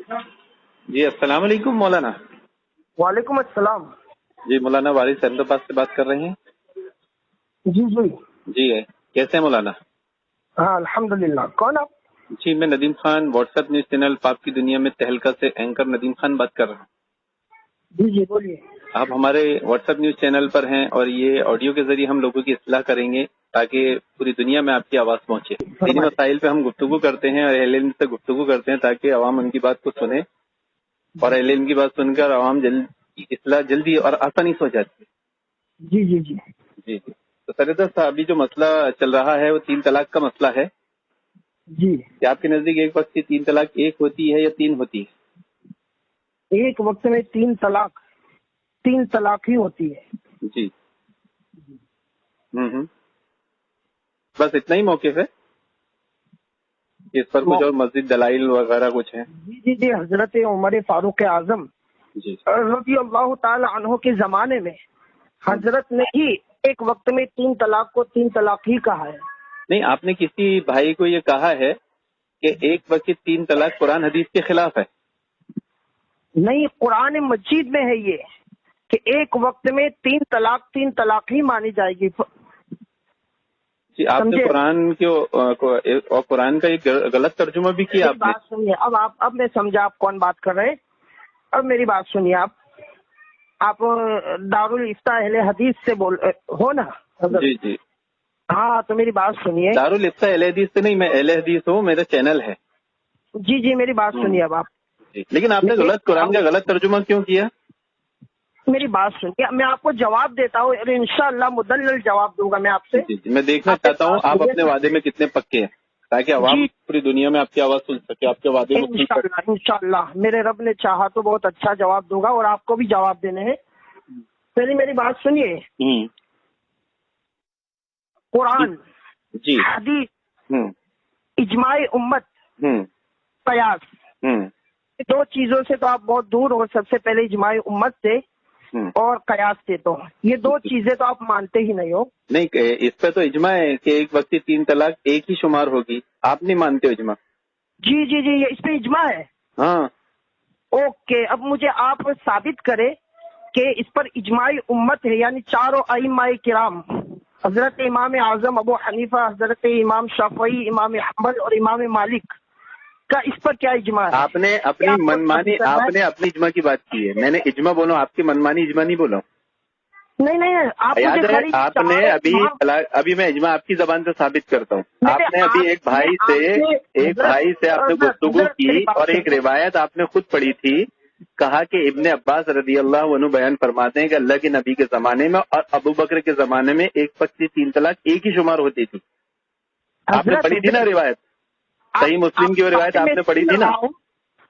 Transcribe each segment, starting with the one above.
جی السلام علیکم مولانا. وعلیکم السلام. جی مولانا وارث احمدآباد سے بات کر رہے ہیں. جی جی جی کیسے ہیں مولانا؟ ہاں الحمدللہ. کون آپ؟ جی میں Nadeem Khan, WhatsApp news channel pop کی دنیا میں تہلکہ سے اینکر ندیم خان بات کر رہا ہوں. جی جی بولیے. آپ ہمارے واٹس ایپ نیوز چینل پر ہیں اور یہ آڈیو کے ذریعے ہم لوگوں کی اصلاح کریں گے تاکہ پوری دنیا میں آپ کی آواز پہنچے. دینی مسائل پہ ہم گفتگو کرتے ہیں اور اہل علم سے گفتگو کرتے ہیں تاکہ عوام ان کی بات کو سنے اور اہل علم کی بات سن کر عوام اصلاح جلدی اور آسانی سے ہو جاتی ہے. جی جی جی جی جی. تو سریدہ صاحب ابھی جو مسئلہ چل رہا ہے وہ 3 طلاق کا مسئلہ ہے. جی. کیا آپ کے نزدیک ایک وقت کی 3 طلاق ایک ہوتی ہے یا 3 ہوتی ہے؟ ایک وقت میں 3 طلاق ہی ہوتی ہے. جی. بس اتنا ہی موقف ہے؟ اس پر کچھ اور مزید دلائل وغیرہ کچھ ہیں؟ جی جی جی حضرت عمر فاروق اعظم جی رضی اللہ تعالی عنہ کے زمانے میں حضرت نے ہی ایک وقت میں 3 طلاق کو 3 طلاق ہی کہا ہے. نہیں، آپ نے کسی بھائی کو یہ کہا ہے کہ ایک وقت کی 3 طلاق قرآن حدیث کے خلاف ہے؟ نہیں، قرآن مجید میں ہے یہ کہ ایک وقت میں 3 طلاق ہی مانی جائے گی. جی آپ نے قرآن کے اور قرآن کا ایک غلط ترجمہ بھی کیا آپ نے. بات سنیے، اب میں سمجھا آپ کون بات کر رہے ہیں. اب میری بات سنیے. آپ دارالفتاء اہل حدیث سے بول ہو نا؟ جی جی. ہاں تو میری بات سنیے. دارالفتاء اہل حدیث سے نہیں، میں اہل حدیث ہوں، میرا چینل ہے. جی جی میری بات سنیے اب آپ. لیکن آپ نے قرآن کا غلط ترجمہ کیوں کیا؟ میری بات سنیے، میں آپ کو جواب دیتا ہوں، انشاءاللہ مدلل جواب دوں گا میں آپ سے. جی میں دیکھنا چاہتا ہوں آپ اپنے وعدے میں کتنے پکے ہیں تاکہ عوام پوری دنیا میں آپ کی آواز سن سکے، آپ کے وعدے کو سن سکے. انشاءاللہ میرے رب نے چاہا تو بہت اچھا جواب دوں گا اور آپ کو بھی جواب دینے ہیں. پہلے میری بات سنیے. قرآن، جی، حدیث، اجماع امت، قیاس، دو چیزوں سے تو آپ بہت دور ہو. سب سے پہلے اجماع امت سے اور قیاس سے، تو یہ 2 چیزیں تو آپ مانتے ہی نہیں ہو. نہیں، اس پہ تو اجماع ہے کہ ایک وقت 3 طلاق ایک ہی شمار ہوگی. آپ نہیں مانتے ہو اجماع؟ جی جی جی اس پہ اجماع ہے. ہاں اوکے، اب مجھے آپ ثابت کرے کہ اس پر اجماع امت ہے، یعنی 4 ائمہ کرام، حضرت امام اعظم ابو حنیفہ، حضرت امام شافعی، امام حنبل اور امام مالک کا اس پر کیا اجماع ہے؟ آپ نے اپنی منمانی، آپ نے اپنی اجماع کی بات کی ہے. میں نے اجماع بولا، آپ کی منمانی اجماع نہیں بولا. نہیں آپ یاد ہے آپ نے ابھی میں اجماع آپ کی زبان سے ثابت کرتا ہوں. آپ نے ابھی ایک بھائی سے آپ نے گفتگو کی اور ایک روایت آپ نے خود پڑھی تھی. کہا کہ ابن عباس رضی اللہ عنہ بیان فرماتے ہیں کہ اللہ کے نبی کے زمانے میں اور ابو بکر کے زمانے میں ایک وقت کی 3 طلاق ایک ہی شمار ہوتی تھی. آپ نے پڑھی تھی نا روایت؟ صحیح مسلم کی روایت آپ نے پڑھی تھی نا؟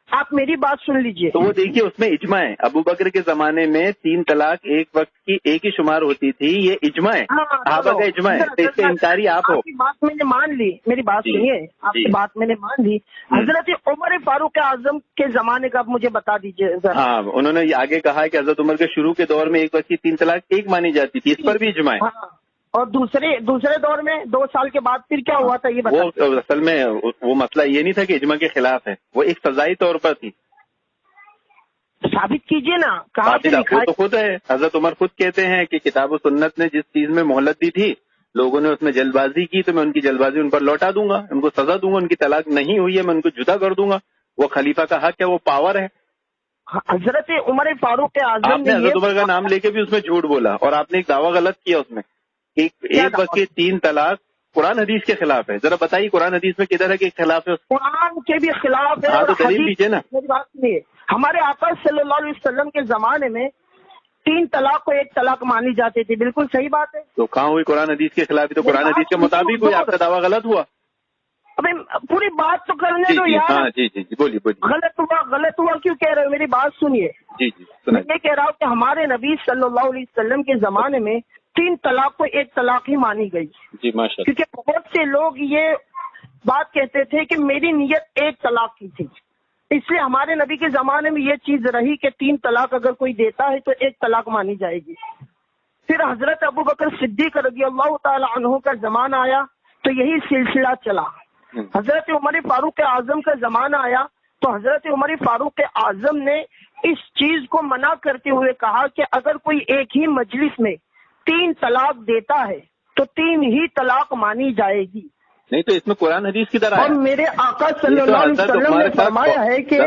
آپ میری بات سن لیجئے. تو وہ دیکھیے اس میں اجماع ہے. ابو بکر کے زمانے میں 3 طلاق ایک وقت کی ایک ہی شمار ہوتی تھی، یہ اجماع ہے، صحابہ کا اجماع ہے. تو اس سے انکاری آپ ہو. آپ کی بات میں نے مان لی. میری بات سنیے، آپ کی بات میں نے مان لی. حضرت عمر فاروق اعظم کے زمانے کا آپ مجھے بتا دیجیے. ہاں انہوں نے آگے کہا کہ حضرت عمر کے شروع کے دور میں ایک وقت کی 3 طلاق ایک مانی جاتی تھی، اس پر بھی اجماع ہے. اور دوسرے دور میں 2 سال کے بعد پھر کیا ہوا تھا یہ بتا. وہ اصل میں وہ مسئلہ یہ نہیں تھا کہ اجماع کے خلاف ہے، وہ ایک سزائی طور پر تھی. ثابت کیجیے نا، کہاں سے لکھا ہے؟ تو خود ہے، حضرت عمر خود کہتے ہیں کہ کتاب و سنت نے جس چیز میں مہلت دی تھی لوگوں نے اس میں جلد بازی کی تو میں ان کی جلد بازی ان پر لوٹا دوں گا، ان کو سزا دوں گا. ان کی طلاق نہیں ہوئی ہے میں ان کو جدا کر دوں گا. وہ خلیفہ کا حق ہے، وہ پاور ہے. حضرت عمر فاروق اعظم آپ نے حضرت عمر کا نام لے کے بھی اس میں جھوٹ بولا اور آپ نے ایک دعویٰ غلط کیا اس میں. ایک وقت کی 3 طلاق قرآن حدیث کے خلاف ہے. ذرا بتائیے قرآن حدیث میں کدھر ہے کہ خلاف ہے؟ قرآن کے بھی خلاف ہے. ہاں تو دلیل دیجیے نا. میری بات سنیے، ہمارے آقا صلی اللہ علیہ وسلم کے زمانے میں 3 طلاق کو 1 طلاق مانی جاتی تھی. بالکل صحیح بات ہے. تو کہاں ہوئی قرآن حدیث کے خلاف؟ تو قرآن حدیث کے مطابق ہوئی. آپ کا دعویٰ غلط ہوا. ابھی پوری بات تو کرنے دو یار. ہاں جی بولیے. غلط ہوا کیوں کہہ رہے ہو؟ میری بات سنیے. جی میں یہ کہہ رہا ہوں کہ ہمارے نبی صلی اللہ علیہ وسلم کے زمانے میں 3 طلاق کو 1 طلاق ہی مانی گئی. جی ماشاءاللہ. کیونکہ بہت سے لوگ یہ بات کہتے تھے کہ میری نیت 1 طلاق کی تھی، اس لیے ہمارے نبی کے زمانے میں یہ چیز رہی کہ 3 طلاق اگر کوئی دیتا ہے تو 1 طلاق مانی جائے گی. پھر حضرت ابو بکر صدیق رضی اللہ تعالی عنہ کا زمانہ آیا تو یہی سلسلہ چلا. حضرت عمر فاروق اعظم کا زمانہ آیا تو حضرت عمر فاروق اعظم نے اس چیز کو منع کرتے ہوئے کہا کہ اگر کوئی ایک ہی مجلس میں 3 طلاق دیتا ہے تو 3 ہی طلاق مانی جائے گی. نہیں تو اس میں قرآن حدیث کی طرح اور میرے آقا صلی اللہ علیہ وسلم نے فرمایا ہے کہ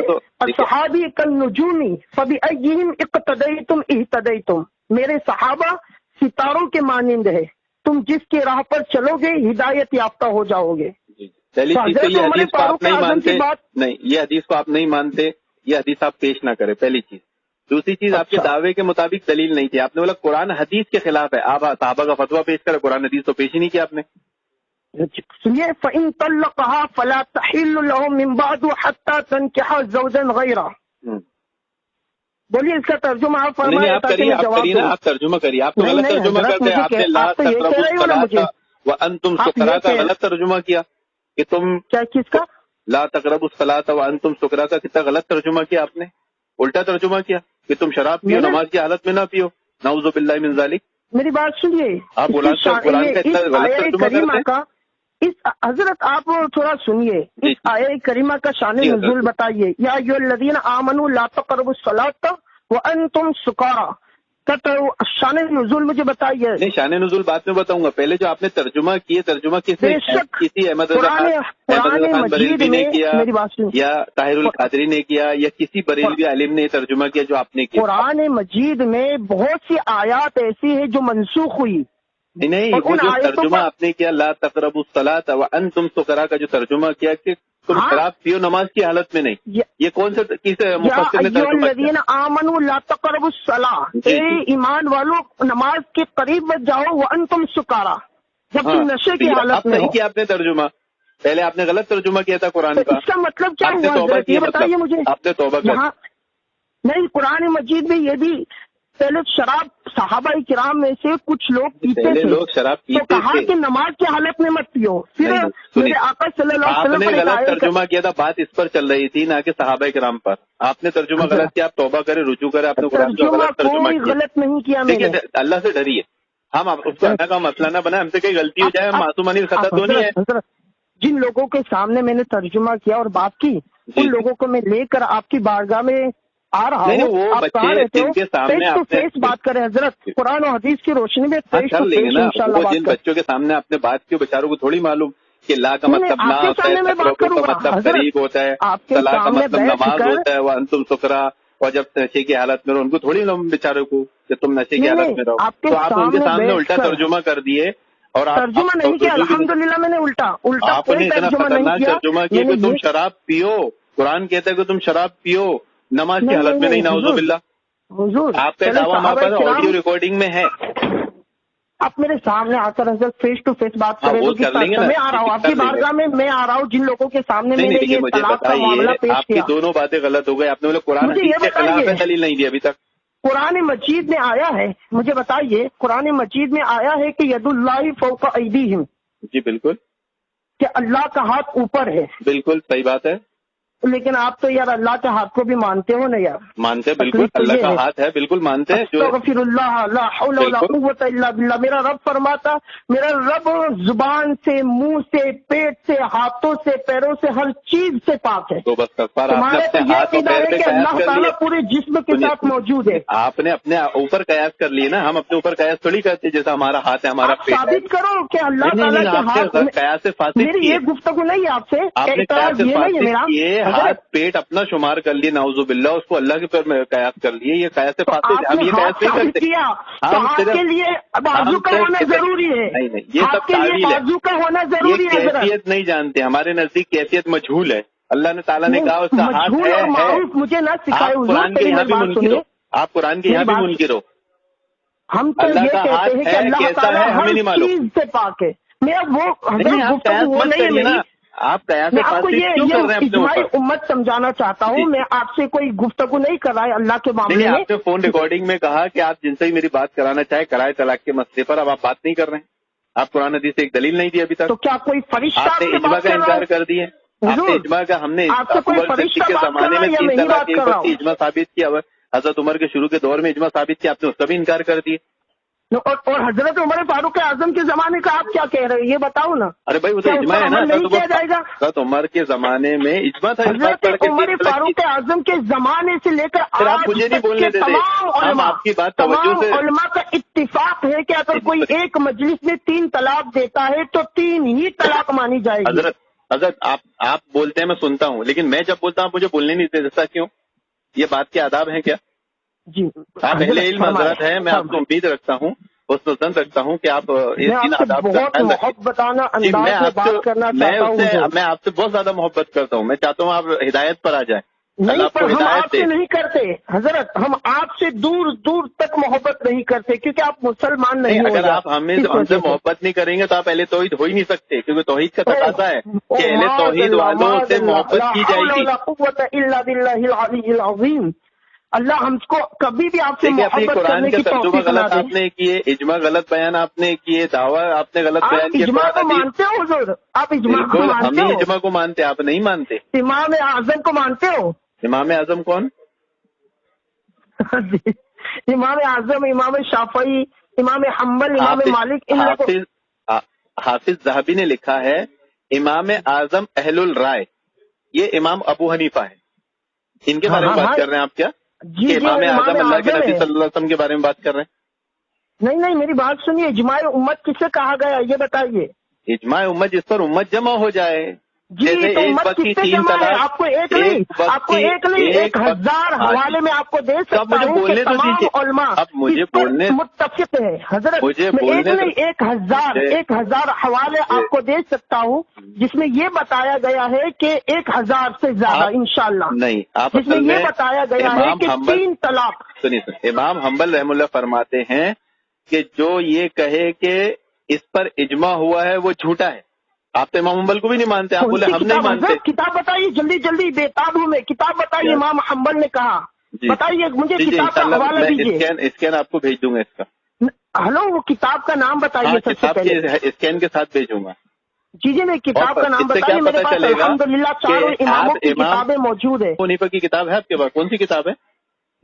صحابی کالنجوم فبأیہم اقتدیتم اہتدیتم، میرے صحابہ ستاروں کے مانند ہے، تم جس کی راہ پر چلو گے ہدایت یافتہ ہو جاؤ گے. پہلی چیز تو یہ حدیث کو آپ نہیں مانتے، نہیں یہ حدیث کو آپ نہیں مانتے، یہ حدیث آپ پیش نہ کریں پہلی چیز. دوسری چیز آپ کے دعوے کے مطابق دلیل نہیں تھی، آپ نے بولا قرآن حدیث کے خلاف ہے، آپ صحابہ کا فتویٰ پیش کریں، قرآن حدیث تو پیش ہی نہیں کیا آپ نے. سنیے فَإِن طَلَّقَهَا فَلَا تَحِلُّ لَهُ مِن بَعْدُ حَتَّى تَنكِحَ زَوْجًا غَيْرَهُ. بولیے اس کا ترجمہ آپ فرمائیں. آپ کریے نا، آپ ترجمہ کریے. آپ تو غلط ترجمہ کرتے ہیں، آپ نے لا تقربوا الصلاۃ وانتم سکریٰ کا غلط ترجمہ کیا کہ تم کیا کس کا لا تقربوا الصلاۃ وانتم سکریٰ کا کتنا غلط ترجمہ کیا آپ نے، الٹا ترجمہ کیا کہ تم شراب پیو نماز کی حالت میں نہ پیو، نعوذ باللہ من ذالک. میری بات سنیے، آپ قرآن کا اتنا غلط ترجمہ کرتے ہیں. اس حضرت آپ تھوڑا سنیے، اس آیہ کریمہ کا شان نزول بتائیے. یا ایھا الذین آمنوا لا تقربوا الصلاۃ وانتم سکارا، شان نزول مجھے بطائیے. نہیں شان نزول بعد میں بتاؤں گا، پہلے جو آپ نے ترجمہ کیے، ترجمہ کسی احمد خان بریلوی نے کیا یا طاہر القادری نے کیا یا کسی بریلوی عالم نے ترجمہ کیا جو آپ نے کیا. قرآن مجید میں بہت سی آیات ایسی ہیں جو منسوخ ہوئی. نہیں وہ جو ترجمہ آپ نے کیا لا تقربوا الصلاۃ وانتم سکریٰ کا جو ترجمہ کیا کہ تم شراب پیو نماز کی حالت میں نہیں، یہ کون سے کس مفسر نے ترجمہ کیا؟ آمنوا لا تقربوا الصلاۃ، اے ایمان والو نماز کے قریب مت جاؤ، وانتم سکارا، جب تم نشے کی حالت میں ہو. کیا آپ نے ترجمہ پہلے آپ نے غلط ترجمہ کیا تھا قرآن کا. اس کا مطلب کیا ہوا یہ بتائیے مجھے. آپ نے توبہ کیا؟ نہیں قرآن مجید میں یہ بھی پہلے شراب صحابہ کرام میں سے کچھ لوگ پیتے تھے، لوگ شراب پیتے تو کہا کہ نماز کی حالت میں مت پیو. پھر میرے آقا صلی اللہ علیہ وسلم آپ نے غلط ترجمہ کیا تھا، بات اس پر چل رہی تھی نہ کہ صحابہ کرام پر. آپ نے ترجمہ غلط کیا، آپ توبہ کرے رجوع کرے. آپ نے قرآن کا غلط ترجمہ کیا، غلط نہیں کیا میں نے. اللہ سے ڈریے، ہم اس کو اللہ کا مسئلہ نہ بنائیں، ہم سے کئی غلطی ہو جائے، ہم معصومانہ خطا تو نہیں ہے. جن لوگوں کے سامنے میں نے ترجمہ کیا اور بات کی، ان لوگوں کو میں لے کر آپ کی بارگاہ میں آ رہا ہوں. وہ بچے جن کے سامنے فیس ٹو فیس بات کریں حضرت، قرآن و حدیث کی روشنی میں فیس ٹو فیس انشاءاللہ بات کریں. جن بچوں کے سامنے آپ نے بات کی، بیچاروں کو تھوڑی معلوم کہ لا کا مطلب نہ ہوتا ہے، تقرب کا مطلب طریق ہوتا ہے، صلاح کا مطلب نماز ہوتا ہے، وانتم سکریٰ، اور جب نشے کی حالت میں رہو ان کو تھوڑی بیچاروں کو کہ تم نشے کی حالت میں رہو. تو آپ ان کے سامنے الٹا ترجمہ کر دیے. اور ترجمہ نہیں کیا، الحمدللہ میں نے الٹا آپ نے اتنا خطرناک ترجمہ کیا کہ تم شراب پیو. قرآن کہتا ہے کہ تم شراب پیو نماز کی حالت میں نہیں، نعوذ باللہ. حضور آپ کا دعویٰ وہاں پر آڈیو ریکارڈنگ میں ہے. آپ میرے سامنے آ کر حضرت فیس ٹو فیس بات کریں گے. میں آ رہا ہوں آپ کی بارگاہ میں آ رہا ہوں جن لوگوں کے سامنے میں نے یہ طلاق کا معاملہ پیش کیا. آپ کی دونوں باتیں غلط ہو گئی. آپ نے بولے قرآن کے خلاف ہے، دلیل نہیں دی ابھی تک. قرآن مجید میں آیا ہے، مجھے بتائیے قرآن مجید میں آیا ہے کہ ید اللہ فوق ایدیہم. جی بالکل، کہ اللہ کا ہاتھ اوپر ہے. بالکل صحیح بات ہے. لیکن آپ تو یار اللہ کے ہاتھ کو بھی مانتے ہو نا یار. مانتے بالکل، اللہ کا ہاتھ ہے بالکل مانتے ہیں. استغفر اللہ لا حول ولا قوت الا باللہ. میرا رب فرماتا، میرا رب زبان سے، منہ سے، پیٹ سے، ہاتھوں سے، پیروں سے، ہر چیز سے پاک ہے. تو بس تمہارے تو یہ عقیدہ ہے کہ اللہ تعالیٰ پورے جسم کے ساتھ موجود ہے. آپ نے اپنے اوپر قیاس کر لیے نا، ہم اپنے اوپر قیاس تھوڑی کرتے جیسا ہمارا ہاتھ ہے ہمارا پیٹ. ثابت کرو کہ اللہ تعالیٰ کے ہاتھ. قیاس سے فاسد میری یہ گفتگو نہیں آپ سے، ہاتھ پیٹ اپنا شمار کر لیے، نعوذ باللہ، اس کو اللہ کے پر میں قیاس کر لیے. یہ قیاس سے فاسد، ہم یہ قیاس نہیں کرتے. آپ کے لیے بازو کا ہونا ضروری ہے. نہیں یہ سب تعویل ہے، بازو کا ہونا ضروری ہے. کیفیت نہیں جانتے، ہمارے نزدیک کیفیت مجہول ہے. اللہ نے تعالیٰ نے کہا اس کا ہاتھ ہے. مجھے نہ سکھائے. قرآن کے یہاں بھی منکر ہو، آپ قرآن کے یہاں بھی منکر ہو. ہم تو یہ کہتے ہیں کہ اللہ تعالیٰ ہر چیز سے پاک ہے. میرا وہ نہیں ہے. آپ میں آپ کو یہ اجماعی امت سمجھانا چاہتا ہوں. میں آپ سے کوئی گفتگو نہیں کر رہا ہے اللہ کے معاملے میں. آپ نے فون ریکارڈنگ میں کہا کہ آپ جن سے بھی میری بات کرانا چاہے کرائے طلاق کے مسئلے پر. اب آپ بات نہیں کر رہے ہیں. آپ قرآن حدیث سے ایک دلیل نہیں دی ابھی تک. تو کیا کوئی فرشتہ آپ نے اجماع کا انکار کر دیے. آپ نے اجماع کا، ہم نے کے زمانے میں 3 طلاق اجماع ثابت کیا. حضرت عمر کے شروع کے دور میں اجماع ثابت کیا، آپ نے اس کا بھی انکار کر دیے. اور حضرت عمر فاروق اعظم کے زمانے کا آپ کیا کہہ رہے ہیں یہ بتاؤ نا. ارے بھائی وہ تو اجماع ہے نا, نہیں کیا جائے گا. حضرت عمر کے زمانے میں اجماع تھا. حضرت عمر فاروق اعظم کے زمانے سے لے کر آپ مجھے نہیں بولنے دیتے. ہم آپ کی بات توجہ سے, تمام علماء کا اتفاق ہے کہ اگر کوئی ایک مجلس میں 3 طلاق دیتا ہے تو 3 ہی طلاق مانی جائے گی. حضرت آپ بولتے ہیں میں سنتا ہوں, لیکن میں جب بولتا ہوں مجھے بولنے نہیں دیتے. ایسا کیوں؟ یہ بات کے آداب ہیں کیا؟ جی آپ اہل علم حضرت ہیں, میں آپ کو امید رکھتا ہوں, حسن زن رکھتا ہوں کہ آپ بہت محبتانہ انداز سے بات کرنا چاہتا ہوں. میں آپ سے بہت زیادہ محبت کرتا ہوں. میں چاہتا ہوں آپ ہدایت پر آ جائیں. نہیں, پر ہم آپ سے نہیں کرتے حضرت, ہم آپ سے دور دور تک محبت نہیں کرتے کیونکہ آپ مسلمان نہیں. اگر آپ ہم سے محبت نہیں کریں گے تو آپ اہل توحید ہو ہی نہیں سکتے, کیونکہ توحید کا تقاضا ہے کہ اہل توحید والوں سے محبت کی جائے گی. اللہ ہم کو کبھی بھی آپ سے محبت کرنے کی ترجمہ غلط آپ نے کیے, اجماع غلط بیان آپ نے کیے, دعویٰ آپ نے غلط بیان کیا. اجماع کو مانتے ہو حضور؟ آپ اجماع کو مانتے ہو؟ ہم اجماع کو مانتے, آپ نہیں مانتے. امام اعظم کو مانتے ہو؟ امام اعظم کون؟ امام اعظم, امام شافعی, امام حنبل, امام مالک. حافظ ذہبی نے لکھا ہے امام اعظم اہل الرائے, یہ امام ابو حنیفہ ہے. ان کے بارے میں بات کر رہے ہیں آپ کیا؟ جی امام اعظم اللہ کے نبی صلی اللہ علیہ وسلم کے بارے میں بات کر رہے ہیں. نہیں میری بات سنیے, اجماع امت کس سے کہا گیا یہ بتائیے. اجماع امت جس پر امت جمع ہو جائے. جی تو امت کس سے جمع ہے؟ آپ کو ایک نہیں, آپ کو ایک نہیں 1000 حوالے میں آپ کو دے سکتا ہوں کہ تمام علماء متفق ہے. حضرت ایک نہیں 1000 حوالے آپ کو دے سکتا ہوں جس میں یہ بتایا گیا ہے کہ 1000 سے زیادہ انشاءاللہ نہیں, جس میں یہ بتایا گیا ہے کہ 3 طلاق. سنیے, امام حنبل رحم اللہ فرماتے ہیں کہ جو یہ کہے کہ اس پر اجماع ہوا ہے وہ جھوٹا ہے. آپ تو امام حنبل کو بھی نہیں مانتے, آپ بولے ہم نہیں مانتے. کتاب بتائیے, جلدی جلدی بےتاب ہوں میں, کتاب بتائیے. امام حنبل نے کہا بتائیے مجھے کتاب کا حوالہ دیجیے. اسکین آپ کو بھیج دوں گا اس کا. ہلو, وہ کتاب کا نام بتائیے سب سے پہلے. اسکین کے ساتھ بھیجوں گا. جی میں کتاب کا نام بتائیے. میرے پاس الحمدللہ 4 اماموں کی کتابیں موجود ہیں. ابو حنیفہ کی کتاب ہے آپ کے پاس؟ کون سی کتاب ہے؟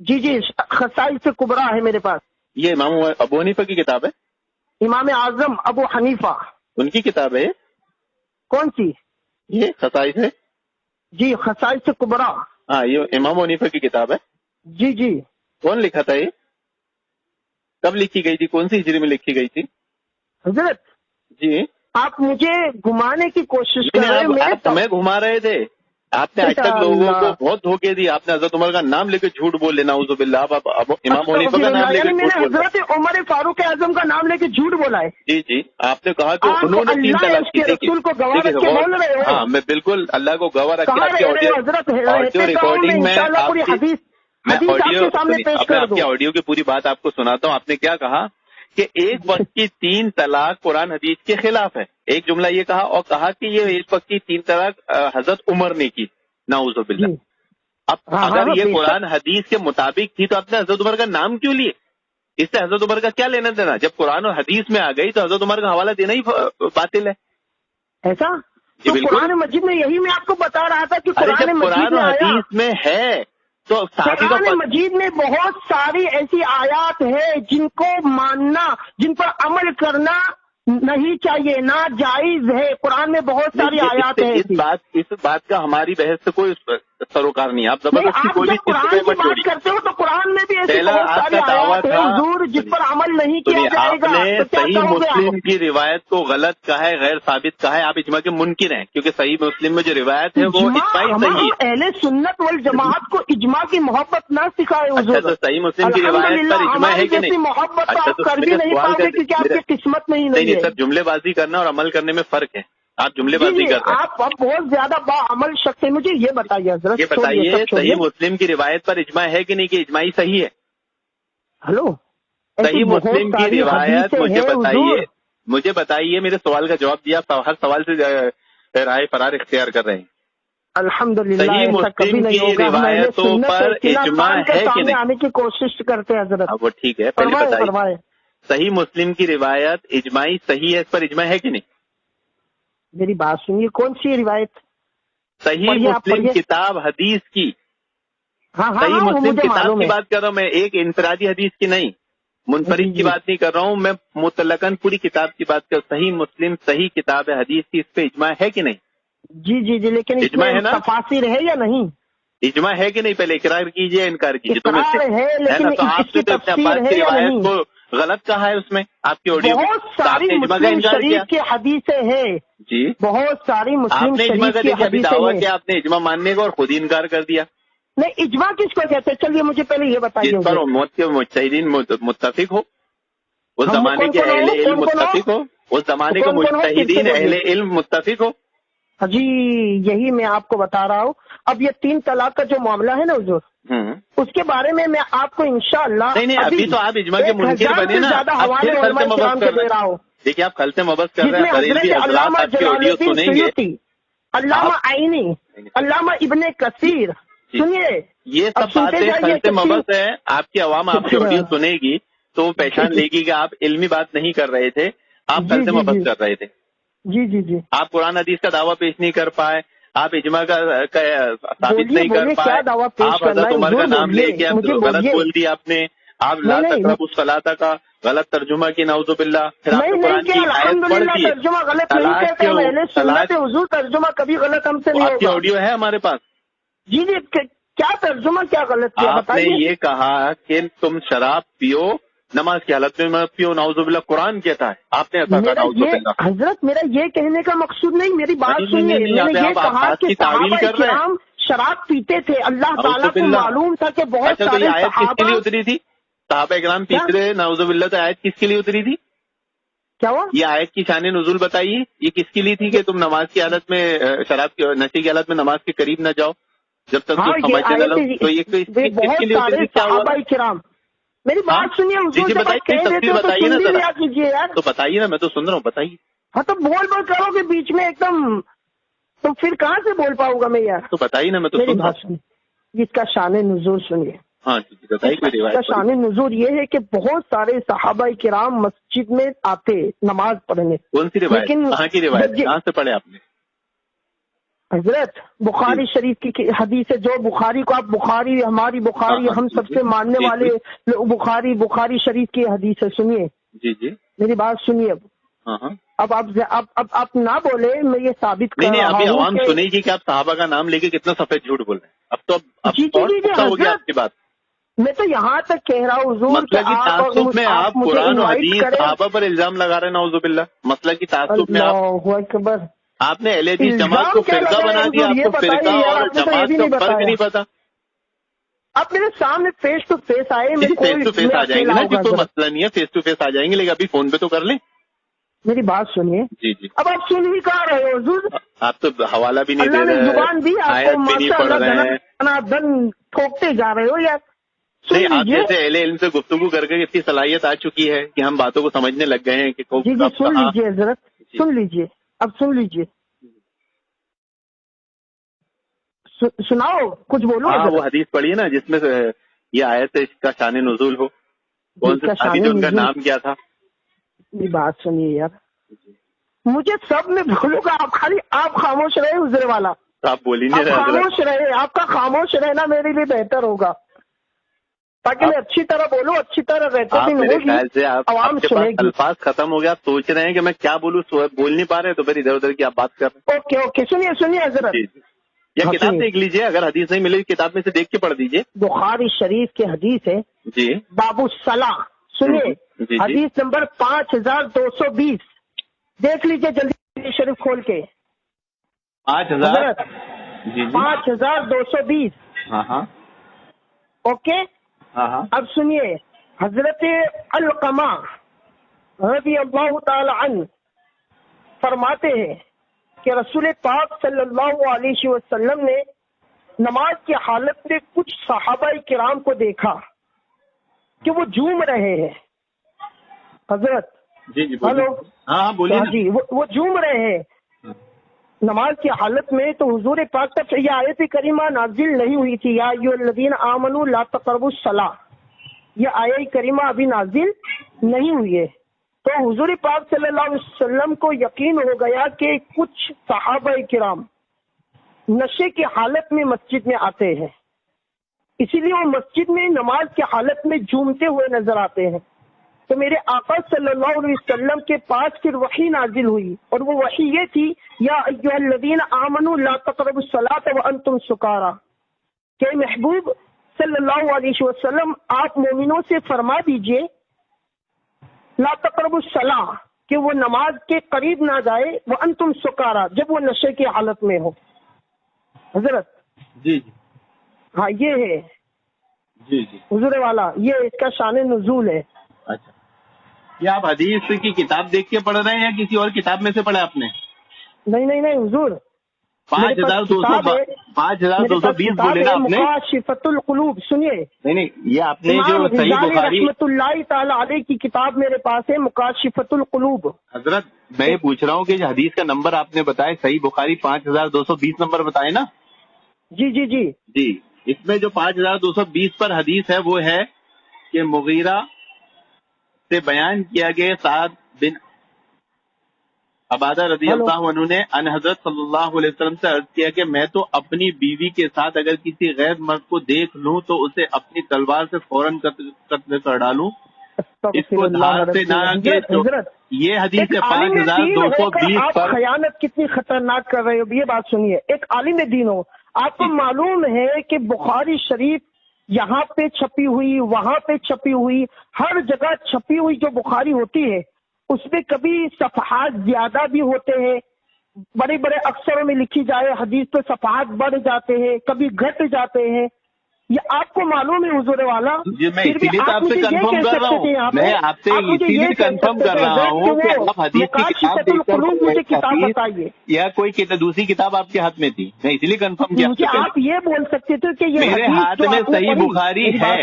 جی خصائص کبریٰ ہے میرے پاس. یہ امام ابو حنیفہ کی کتاب ہے؟ امام اعظم ابو حنیفہ ان کی کتاب ہے. کون سی؟ یہ خصائص ہے. جی خصائص کبریٰ. ہاں, یہ امام حنیفہ کی کتاب ہے. جی کون لکھا تھا یہ؟ کب لکھی گئی تھی؟ کون سی ہجری میں لکھی گئی تھی؟ حضرت جی آپ مجھے گھمانے کی کوشش کر رہے ہیں. ہمیں گھما رہے تھے. آپ نے آج تک لوگوں کو بہت دھوکے دی. آپ نے حضرت عمر کا نام لے کے جھوٹ بول لینا, اعوذ باللہ. آپ امام حنیفہ کا نام لے کے جھوٹ بول. حضرت عمر فاروق اعظم کا نام لے کے جھوٹ بولا ہے. جی آپ نے کہا کہ انہوں نے 3 طلاق کی. رسول کو گواہ رکھ کے بول رہے ہو. ہاں, میں بالکل اللہ کو گواہ رکھ کے آڈیو ریکارڈنگ میں آپ کی آڈیو کی پوری بات آپ کو سناتا ہوں. آپ نے کیا کہا کہ ایک وقت کی 3 طلاق قرآن حدیث کے خلاف ہے. ایک جملہ یہ کہا, اور کہا کہ یہ ایک وقت کی 3 طلاق حضرت عمر نے کی. نعوذ باللہ. اب اگر یہ قرآن حدیث کے مطابق تھی تو آپ نے حضرت عمر کا نام کیوں لیے؟ اس سے حضرت عمر کا کیا لینا دینا؟ جب قرآن اور حدیث میں آ گئی تو حضرت عمر کا حوالہ دینا ہی باطل ہے. ایسا تو قرآن مجید میں یہی میں آپ کو بتا رہا تھا کہ قرآن اور حدیث میں ہے تو قرآن مجید میں بہت ساری ایسی آیات ہے جن کو ماننا, جن پر عمل کرنا نہیں چاہیے, ناجائز ہے. قرآن میں بہت ساری آیات ہیں. اس بات کا ہماری بحث سے کوئی سروکار نہیں. آپ زبردستی کوئی بھی قرآن کی بات کرتے ہو تو قرآن میں بھی ایسی بہت ساری آیات ہیں حضور جس پر عمل نہیں کیا جائے گا. صحیح مسلم کی روایت کو غلط کہا ہے, غیر ثابت کہا ہے. آپ اجماع کے منکر ہیں, کیونکہ صحیح مسلم میں جو روایت ہے وہ اجماعی صحیح ہے. اہل سنت والجماعت کو اجماع کی محبت نہ سکھائے حضور. اچھا, تو صحیح مسلم کی روایت پر اجماع ہے کہ نہیں؟ محبت آپ کر بھی نہیں پاؤ گے کیونکہ آپ کی قسمت میں ہی نہیں ہے. سر, جملے بازی کرنا اور عمل کرنے میں فرق ہے. آپ جملے بازی کرتے ہیں. آپ بہت زیادہ باعمل شخص ہیں. مجھے یہ بتائیے حضرت, یہ بتائیے صحیح مسلم کی روایت پر اجماع ہے کہ نہیں کہ اجماعی صحیح ہے؟ ہلو, صحیح مسلم کی روایت مجھے بتائیے. میرے سوال کا جواب دیا, ہر سوال سے رائے فرار اختیار کر رہے ہیں. الحمدللہ. صحیح مسلم کی روایتوں پر اجماع ہے کہ نہیں؟ آنے کی کوشش کرتے ہیں حضرت. وہ ٹھیک ہے, پہلے بتائیے صحیح مسلم کی روایت اجماعی صحیح ہے, اس پر اجماع ہے کہ نہیں؟ میری بات سنیے, کون سی روایت؟ صحیح مسلم کتاب حدیث کی. صحیح مسلم کتاب کی بات کر رہا ہوں میں, ایک انفرادی حدیث کی نہیں. منفرد کی بات نہیں کر رہا ہوں میں، مطلقاً پوری کتاب کی بات کر، صحیح مسلم صحیح کتاب ہے حدیث کی، اس پہ اجماع ہے کہ نہیں؟ جی جی جی، لیکن اجماع ہے نا؟ تفاسیر ہے یا نہیں؟ اجماع ہے کہ نہیں؟ پہلے اقرار کیجئے انکار کیجئے. اقرار ہے لیکن تو آپ اس کی نے تو ابن تفسیر عباس ہے کی یا روایت نہیں؟ کو غلط کہا ہے، اس میں آپ کی آڈیو میں بہت تو آپ ساری نے اجماع کا مسلم انکار کیا. شریف کی حدیثیں ہیں، جی بہت ساری آپ مسلم نے اجماع شریف کا کی دیکھیے ابھی حدیثیں دعویٰ ہیں. کیا آپ نے اجماع ماننے کا اور خود ہی انکار کر دیا. نہیں، اجماع کس کو کہتے ہیں؟ چلیے مجھے پہلے یہ بتائیے. جس پر امت کے مجتہدین متفق ہو، اس زمانے کے اہل علم متفق ہو، اس زمانے کے مجتہدین اہل علم متفق ہو. جی یہی میں آپ کو بتا رہا ہوں. اب یہ 3 طلاق کا جو معاملہ ہے نا حضور، اس کے بارے میں آپ کو انشاءاللہ نہیں ابھی تو آپ اجماع کے منکر بنے نا، زیادہ اب حوالے پھر علماء کرام کے دے رہا ہوں. دیکھیے آپ خلط مبس کر جس رہے میں ہیں، بریلوی حضرت حضرات علامہ آپ کی جلال آڈیو الدین سنیں گے. سیوطی، علامہ عینی، علامہ ابن کثیر، سنیے یہ سب باتیں خلط مبس ہے. آپ کی عوام آپ کی آڈیو سنے گی تو وہ پہچان لے گی کہ آپ علمی بات نہیں کر رہے تھے، آپ خلط مبس کر رہے تھے. جی جی جی، آپ قرآن حدیث کا دعویٰ پیش نہیں کر پائے، آپ اجماع کا ثابت نہیں کر پائے، آپ حضرت عمر کا نام لے کے غلط بول دیا آپ نے، آپ لا تقربوا الصلاۃ کا غلط ترجمہ کی نعوذ باللہ. پھر آپ نے قرآن کی آیت پڑھ دی، ترجمہ غلط نہیں کرتے، پہلے سنت حضور ترجمہ کبھی غلط ہم سے نہیں ہوگا. آپ کی آڈیو ہے ہمارے پاس. جی جی، کیا ترجمہ کیا غلط کیا آپ نے یہ کہا کہ تم شراب پیو نماز کی حالت میں پیو، نعوذ باللہ قرآن کہتا ہے، آپ نے ایسا کہا نعوذ باللہ. حضرت میرا یہ کہنے کا مقصود نہیں، میری بات سنیے. میں نے یہ کہا کہ صحابہ کرام شراب پیتے تھے، اللہ تعالیٰ کو معلوم تھا کہ بہت سارے آیت کس کے لیے اتری تھی؟ صحابہ کرام پیتے رہے نعوذ باللہ، تو آیت کس کے لیے اتری تھی؟ کیا ہوا؟ یہ آیت کی شان نزول بتائیے، یہ کس کے لیے تھی کہ تم نماز کی حالت میں شراب کی نشے کی حالت میں نماز کے قریب نہ جاؤ جب تک تم سمجھنے نہ لو. تو یہ کس کے لیے اتری تھی؟ کیا ہوا؟ صحابہ کرام میری بات سنیے، حضور سے بات کہہ دیتے ہو تو سن بھی لیا کیجیے یار. تو بتائیے نا، میں تو سن رہا ہوں، بتائیے. ہاں تو بول کرو گے بیچ میں ایک دم، تو پھر کہاں سے بول پاؤں گا میں یار. تو بتائیے نا، میں تو میری بات سنیے، جس کا شان نزول سنیے. ہاں جی بتائیے. کوئی روایت کا شان نزول یہ ہے کہ بہت سارے صحابہ کرام مسجد میں آتے نماز پڑھنے. کون سی روایت؟ کہاں کی روایت؟ کہاں سے پڑھے آپ نے؟ حضرت بخاری شریف کی حدیث ہے، جو بخاری کو آپ بخاری، ہماری بخاری، ہم سب سے ماننے والے بخاری شریف کی حدیث ہے. سنیے جی جی میری بات سنیے. اب آپ نہ بولے، میں یہ ثابت کر رہا ہوں. ابھی عوام سنے گی کہ آپ صحابہ کا نام لے کے کتنا سفید جھوٹ بول رہے ہیں. اب تو ہو گیا آپ کی بات. میں تو یہاں تک کہہ رہا ہوں حضور کہ تعصب میں آپ قرآن و حدیث صحابہ پر الزام لگا رہے ہیں نعوذ باللہ. مسئلہ کی تعصب میں آپ نے اہل حدیث جماعت کو فرقہ بنا دیا. آپ کو فرقہ اور جماعت کا فرق نہیں پتا. آپ میرے سامنے فیس ٹو فیس آئے، فیس ٹو فیس آ جائیں گے نا جی، کوئی مسئلہ نہیں ہے، فیس ٹو فیس آ جائیں گے، لیکن ابھی فون پہ تو کر لیں. میری بات سنیے. جی جی. اب آپ سن ہی کہاں رہے ہو حضور؟ آپ تو حوالہ بھی نہیں دے رہے، زبان بھی آیت بھی نہیں پڑھ رہے ہیں، دن ٹھوکتے جا رہے ہو یار. نہیں، آپ جیسے اہل علم سے گفتگو کر کے اتنی صلاحیت آ چکی ہے کہ ہم باتوں کو سمجھنے لگ گئے ہیں کہ جی سن لیجیے حضرت، سن لیجیے، اب سن لیجیے، سناؤ کچھ بولو. وہ حدیث پڑھیے نا جس میں یہ آیت کا شان نزول ہو. کون سے صحابی تھے، ان کا نام کیا تھا؟ میری بات سنیے یار، مجھے سب میں بولوں گا، آپ خالی آپ خاموش رہے حضرت والا. آپ بول ہی نہیں رہے. خاموش رہے، آپ کا خاموش رہنا میرے لیے بہتر ہوگا تاکہ میں اچھی طرح بولوں، اچھی طرح رہتے سے عوام سنے گی. الفاظ ختم ہو گیا، آپ سوچ رہے ہیں کہ میں کیا بولوں، بول نہیں پا رہے تو پھر ادھر ادھر کی آپ بات کر رہے ہیں. اوکے سنیے حضرت، یا کتاب دیکھ لیجیے، اگر حدیث نہیں ملے کتاب میں سے دیکھ کے پڑھ دیجیے. بخاری شریف کی حدیث ہے جی، باب الصلاۃ. سنیے حدیث نمبر 5220، دیکھ لیجیے جلدی شریف کھول کے. 5220. ہاں اوکے. اب سنیے، حضرت علقمہ رضی اللہ تعالی عنہ فرماتے ہیں کہ رسول پاک صلی اللہ علیہ وسلم نے نماز کی حالت میں کچھ صحابہ کرام کو دیکھا کہ وہ جھوم رہے ہیں. حضرت جی ہلو، ہاں بولیے جی، وہ جھوم رہے ہیں نماز کی حالت میں. تو حضور پاک تک یہ آیت کریمہ نازل نہیں ہوئی تھی، یا ایھا الذین آمنوا لا تقربوا الصلاۃ، یہ آیت کریمہ ابھی نازل نہیں ہوئی ہے. تو حضور پاک صلی اللہ علیہ وسلم کو یقین ہو گیا کہ کچھ صحابہ کرام نشے کی حالت میں مسجد میں آتے ہیں، اسی لیے وہ مسجد میں نماز کی حالت میں جھومتے ہوئے نظر آتے ہیں. تو میرے آقا صلی اللہ علیہ وسلم کے پاس پھر وحی نازل ہوئی، اور وہ وحی یہ تھی، یا ایھا الذین آمنوا لا تقربوا الصلاۃ وانتم سکارا، کہ محبوب صلی اللہ علیہ وسلم آپ مومنوں سے فرما دیجئے لا تقربوا الصلاۃ، کہ وہ نماز کے قریب نہ جائے، وانتم سکارا، جب وہ نشے کی حالت میں ہو۔ حضرت جی جی ہاں یہ ہے جی جی حضور والا، یہ اس کا شان نزول ہے۔ اچھا، یہ آپ حدیث کی کتاب دیکھ کے پڑھ رہے ہیں یا کسی اور کتاب میں سے پڑھا آپ نے؟ نہیں حضور، 5220 بولے نا آپ نے؟ مکاشفۃ القلوب، سنیے، نہیں یہ آپ نے جو امام صحیح غزالی بخاری، رحمۃ اللہ تعالی علیہ کی کتاب میرے پاس ہے، مکاشفۃ القلوب۔ حضرت میں یہ پوچھ رہا ہوں کہ حدیث کا نمبر آپ نے بتایا صحیح بخاری 5220 نمبر بتائے نا؟ جی جی جی جی، اس میں جو 5220 پر حدیث ہے وہ ہے کہ مغیرہ سے بیان کیا گیا سعد بن عبادہ رضی اللہ عنہ نے ان حضرت صلی اللہ علیہ وسلم سے عرض کیا کہ میں تو اپنی بیوی کے ساتھ اگر کسی غیر مرد کو دیکھ لوں تو اسے اپنی تلوار سے فوراً قتل کر ڈالوں، اس کو دھار سے نہ کہ یہ حدیث ہے 5220 آپ پر۔ خیانت کتنی خطرناک کر رہے ہو، یہ بات سنیے، ایک عالم دین ہو، آپ کو معلوم ہے کہ بخاری شریف یہاں پہ چھپی ہوئی، وہاں پہ چھپی ہوئی، ہر جگہ چھپی ہوئی جو بخاری ہوتی ہے اس میں کبھی صفحات زیادہ بھی ہوتے ہیں، بڑے بڑے اکثروں میں لکھی جائے حدیث پہ صفحات بڑھ جاتے ہیں، کبھی گھٹ جاتے ہیں، یہ آپ کو معلوم ہے حضور والا۔ جی میں اسی لیے تو آپ سے کنفرم کر رہا ہوں، میں آپ سے اسی لیے کنفرم کر رہا ہوں کہ آپ حدیث کی کتاب دیکھ کر مجھے کتاب بتائیے، یا کوئی دوسری کتاب آپ کے ہاتھ میں تھی، میں اسی لیے کنفرم کیا۔ مجھے آپ یہ بول سکتے تھے کہ یہ میرے ہاتھ میں صحیح بخاری ہے،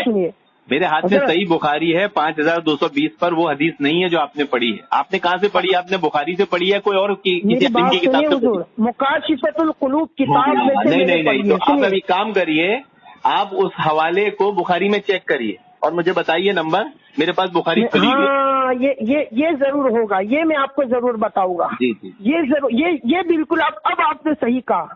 میرے ہاتھ میں صحیح بخاری ہے 5220 پر، وہ حدیث نہیں ہے جو آپ نے پڑھی ہے۔ آپ نے کہاں سے پڑھی ہے؟ آپ نے بخاری سے پڑھی ہے کوئی اور کسی علم کی کتاب سے پڑھی؟ مکاشفۃ القلوب کتاب میں سے نہیں تو آپ ابھی کام کریے، آپ اس حوالے کو بخاری میں چیک کریے اور مجھے بتائیے نمبر، میرے پاس بخاری کھلی ہے۔ ہاں یہ ضرور ہوگا، یہ میں آپ کو ضرور بتاؤں گا۔ جی جی یہ ضرور، یہ بالکل اب آپ نے صحیح کہا،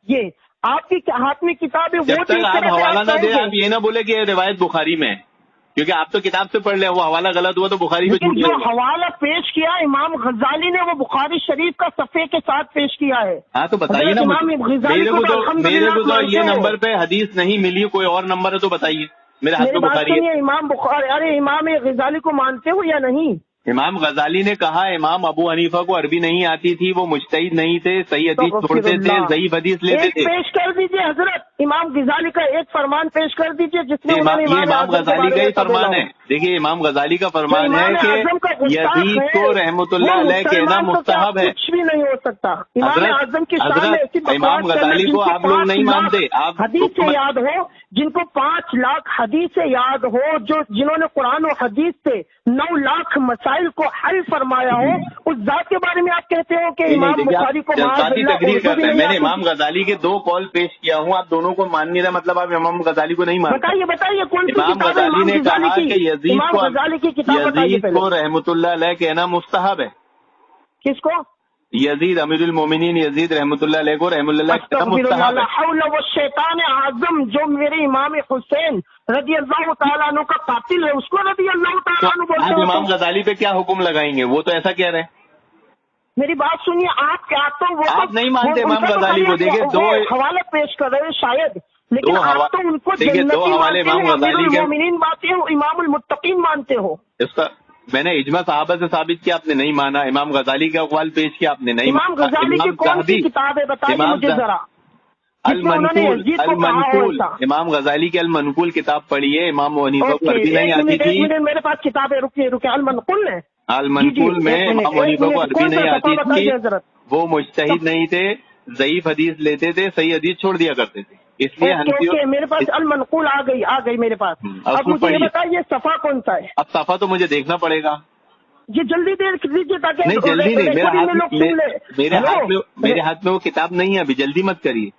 یہ آپ کے ہاتھ میں کتاب ہے، جب وہ تک آپ حوالہ نہ دیں آپ یہ نہ بولے کہ یہ روایت بخاری میں ہے، کیونکہ آپ تو کتاب سے پڑھ لیں، وہ حوالہ غلط ہوا تو بخاری میں لیکن جو حوالہ پیش کیا امام غزالی نے وہ بخاری شریف کا صفحے کے ساتھ پیش کیا ہے۔ ہاں تو بتائیے نا، میرے کو تو یہ نمبر پہ حدیث نہیں ملی، کوئی اور نمبر ہے تو بتائیے، میرے ہاتھ میں بخاری ہے۔ امام بخاری، ارے امام غزالی کو مانتے ہو یا نہیں؟ امام غزالی نے کہا امام ابو حنیفہ کو عربی نہیں آتی تھی، وہ مجتہد نہیں تھے، صحیح حدیث چھوڑتے تھے، ضعیف حدیث لیتے تھے۔ پیش کر دیجئے حضرت، امام غزالی کا ایک فرمان پیش کر دیجئے جس میں یہ امام غزالی کا ہی فرمان ہے۔ دیکھیے امام غزالی کا فرمان ہے کہ یزید کو رحمۃ اللہ علیہ کہنا مستحب ہے۔ کچھ بھی نہیں ہو سکتا، امام اعظم کی شان میں ایسی امام غزالی کو آپ لوگ نہیں مانتے، آپ حدیث سے یاد ہو، جن کو 5 لاکھ حدیث سے یاد ہو، جنہوں نے قرآن و حدیث سے 9 لاکھ مسائل کو حل فرمایا ہو، اس ذات کے بارے میں آپ کہتے ہو کہ امام بخاری کو جذباتی تقریر کرتے ہیں۔ میں نے امام غزالی کے 2 قول پیش کیا ہوں، آپ دونوں کو مان نہیں رہے، مطلب آپ امام غزالی کو نہیں مانتے۔ بتائیے کون سی امام غزالی نے کہا کہ یزید کو رحمۃ اللہ علیہ کہنا مستحب ہے۔ کس کو؟ یزید امیر المومنین یزید رحمۃ اللہ علیہ کو رحم اللہ کہنا مستحب ہے۔ شیطان اعظم جو میرے امام حسین رضی اللہ تعالیٰ عنہ کا قاتل ہے، اس کو رضی اللہ تعالیٰ عنہ بولتے ہیں۔ امام غزالی پہ کیا حکم لگائیں گے؟ وہ تو ایسا کہہ رہے ہیں۔ میری بات سنیے، آپ کیا تو وہ آپ نہیں مانتے امام غزالی کو؟ دیکھیے 2 حوالے پیش کر رہے ہیں شاید، لیکن آپ تو ان کو دیکھیے 2 حوالے امام غزالی کے مومنین مانتے ہو، امام المتقین مانتے ہو۔ اس کا میں نے اجماع صحابہ سے ثابت کیا، آپ نے نہیں مانا۔ امام غزالی کا اقوال پیش کیا، آپ نے نہیں مانا۔ امام غزالی کی کون سی کتاب ہے بتائیے مجھے ذرا؟ المنقول، امام غزالی کی المنقول کتاب پڑھی ہے، امام حنیفہ کو عربی نہیں آتی تھی۔ میرے پاس کتاب ہے، رکیے المنقول ہے، المنقول میں امام حنیفہ کو عربی نہیں آتی تھی، وہ مجتہد نہیں تھے، ضعیف حدیث لیتے تھے، صحیح حدیث چھوڑ دیا کرتے تھے، اس لیے میرے پاس المنقول آ گئی میرے پاس۔ اب مجھے یہ بتائیے صفحہ کون سا ہے؟ اب صفحہ تو مجھے دیکھنا پڑے گا۔ یہ جلدی دیکھ لیجیے تاکہ نہیں جلدی نہیں، میرے ہاتھ میں وہ کتاب نہیں ہے، ابھی جلدی مت کریے۔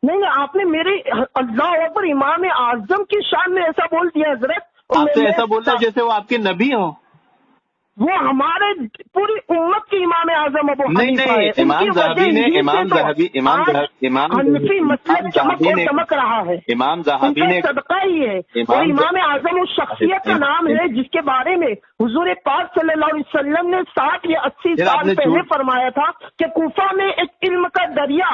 نہیں آپ نے میرے اللہ اکبر امام اعظم کی شان میں ایسا بول دیا حضرت، آپ سے ایسا بولتا ہے جیسے وہ آپ کے نبی ہوں۔ وہ ہمارے پوری امت کے امام اعظم ابو حنیفہ ہے. امام ذہبی نے حنفی مسلک چمک رہا ہے. امام ذہبی نے صدقہ ہی ہے. اور امام اعظم اس شخصیت کا نام ہے جس کے بارے میں حضور پاک صلی اللہ علیہ وسلم نے 60 یا 80 سال پہلے فرمایا تھا کہ کوفہ میں ایک علم کا دریا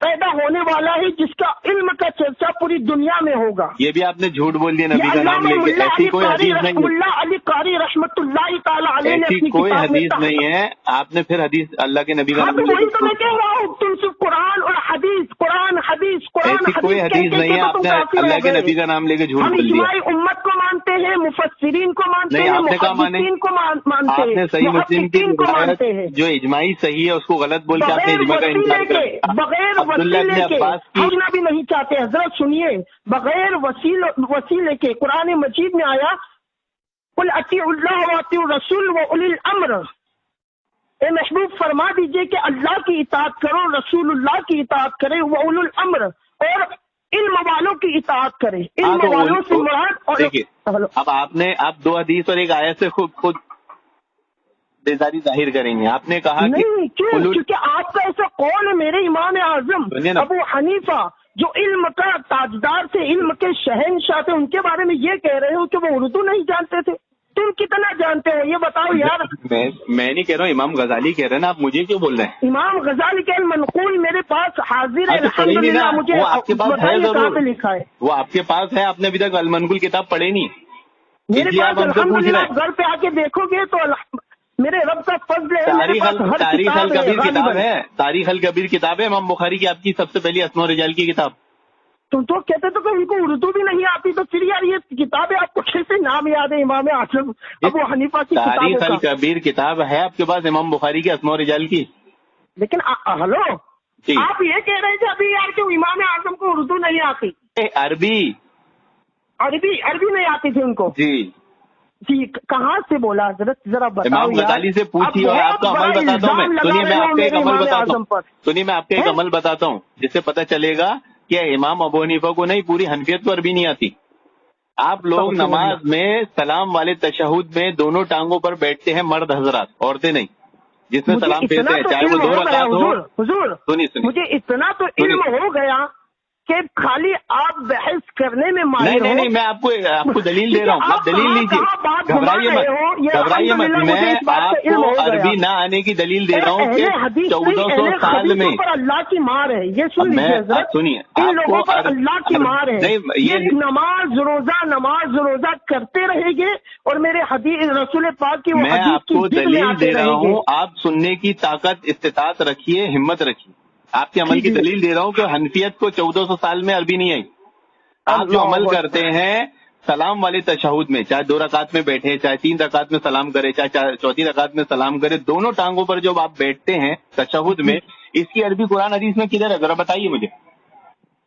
پیدا ہونے والا ہے جس کا علم کا چرچا پوری دنیا میں ہوگا. یہ بھی آپ نے جھوٹ بول دیا نبی کا نام لے کے. ایسی کوئی حدیث نہیں ہے. ملا علی قاری رحمۃ اللہ تعالی علیہ نے ایسی کوئی حدیث نہیں ہے. آپ نے پھر حدیث اللہ کے نبی کا نام لے وہی تو میں کہہ رہا ہوں. تم سے قرآن اور حدیث قرآن حدیث قرآن ایسی کوئی حدیث نہیں ہے. آپ نے اللہ کے نبی کا نام لے کے جھوٹ ہم بول دیا. اجماع امت کو مانتے ہیں, مفسرین کو مانتے ہیں, آپ نے کہا مانے کو مانتے آپ ہیں, نے صحیح مسلم کی کو مانتے ہیں. جو اجماعی صحیح ہے اس کو غلط بول کے آپ نے اجماع کا انکار کیا. بغیر وسیلے کے سمجھنا بھی نہیں چاہتے. حضرت سنیے, بغیر وسیلے کے قرآن مجید میں آیا قل اطیعوا اللہ واطیعوا الرسول واولی الامر. اے محبوب فرما دیجئے کہ اللہ کی اطاعت کرو, رسول اللہ کی اطاعت کرے, واولی الامر اور علم والوں کی اطاعت کرے. علم والوں سے مراد دیکھیے اب 2 حدیث اور ایک آیت سے خود بیزاری ظاہر کریں گے. آپ نے کہا نہیں کیونکہ آپ کا ایسا قول ہے میرے امام اعظم ابو حنیفہ جو علم کا تاجدار تھے, علم کے شہنشاہ تھے, ان کے بارے میں یہ کہہ رہے ہو کہ وہ اردو نہیں جانتے تھے. تم کتنا جانتے ہو یہ بتاؤ یار. میں نہیں کہہ رہا ہوں, امام غزالی کہہ رہے ہیں نا. آپ مجھے کیوں بول رہے ہیں؟ امام غزالی کے منقول میرے پاس حاضر ہے الحمدللہ. مجھے آپ کے پاس ہے کہاں پہ لکھا ہے؟ وہ آپ کے پاس ہے. آپ نے ابھی تک المنقول کتاب پڑھے نہیں. میرے پاس الحمدللہ گھر پہ آ کے دیکھو گے تو میرے رب کا فضل ہے. تاریخ الکبیر کتاب ہے. تاریخ الکبیر کتاب ہے امام بخاری کی, آپ کی سب سے پہلی اسماء و رجال کی کتاب. تم تو کہتے تو کہ ان کو اردو بھی نہیں آتی, تو پھر یار یہ کتابیں آپ کو کیسے نام یاد ہے امام اعظم ابو حنیفہ کی کتابوں کا؟ تاریخ الکبیر کتاب ہے آپ کے پاس امام بخاری کی اسماء و رجال کی. لیکن ہلو آپ یہ کہہ رہے تھے ابھی یار کہ امام اعظم کو اردو نہیں آتی. عربی نہیں آتی تھی ان کو. جی کہاں سے بولا حضرت ذرا بتاؤ. امام غزالی سے پوچھیے. اور آپ کا عمل بتاتا ہوں میں. سنیے میں آپ کا ایک عمل بتاتا ہوں. سنیے میں آپ کا ایک عمل بتاتا ہوں جس سے پتہ چلے گا کہ امام ابو حنیفہ کو نہیں, پوری حنفیت کو عربی نہیں آتی. آپ لوگ نماز میں سلام والے تشہد میں دونوں ٹانگوں پر بیٹھتے ہیں مرد حضرات, عورتیں نہیں. جس میں سلام پھیرتے ہیں چاہے وہ 2 رکعت ہو. حضور مجھے اتنا تو علم ہو گیا کہ خالی آپ بحث کرنے میں ماہر ہو. نہیں میں آپ کو دلیل دے رہا ہوں. آپ دلیل لیجیے, گھبرائیے مت. میں آپ کو عربی نہ آنے کی دلیل دے رہا ہوں کہ 1400 سال میں اللہ کی مار ہے. یہ سنیے ان لوگوں پر اللہ کی مار ہے. یہ نماز روزہ کرتے رہیں گے اور میرے حدیث رسول پاک کی میں آپ کو دلیل دے رہا ہوں. آپ سننے کی طاقت استطاعت رکھیے, ہمت رکھیے. آپ کے عمل کی دلیل دے رہا ہوں کہ حنفیت کو 1400 سال میں عربی نہیں آئی. آپ جو عمل کرتے ہیں سلام والے تشہد میں, چاہے 2 رکعت میں بیٹھے, چاہے 3 رکعت میں سلام کرے, چاہے 4تھی رکعت میں سلام کرے, دونوں ٹانگوں پر جب آپ بیٹھتے ہیں تشہد میں, اس کی عربی قرآن حدیث میں کدھر ہے ذرا بتائیے مجھے.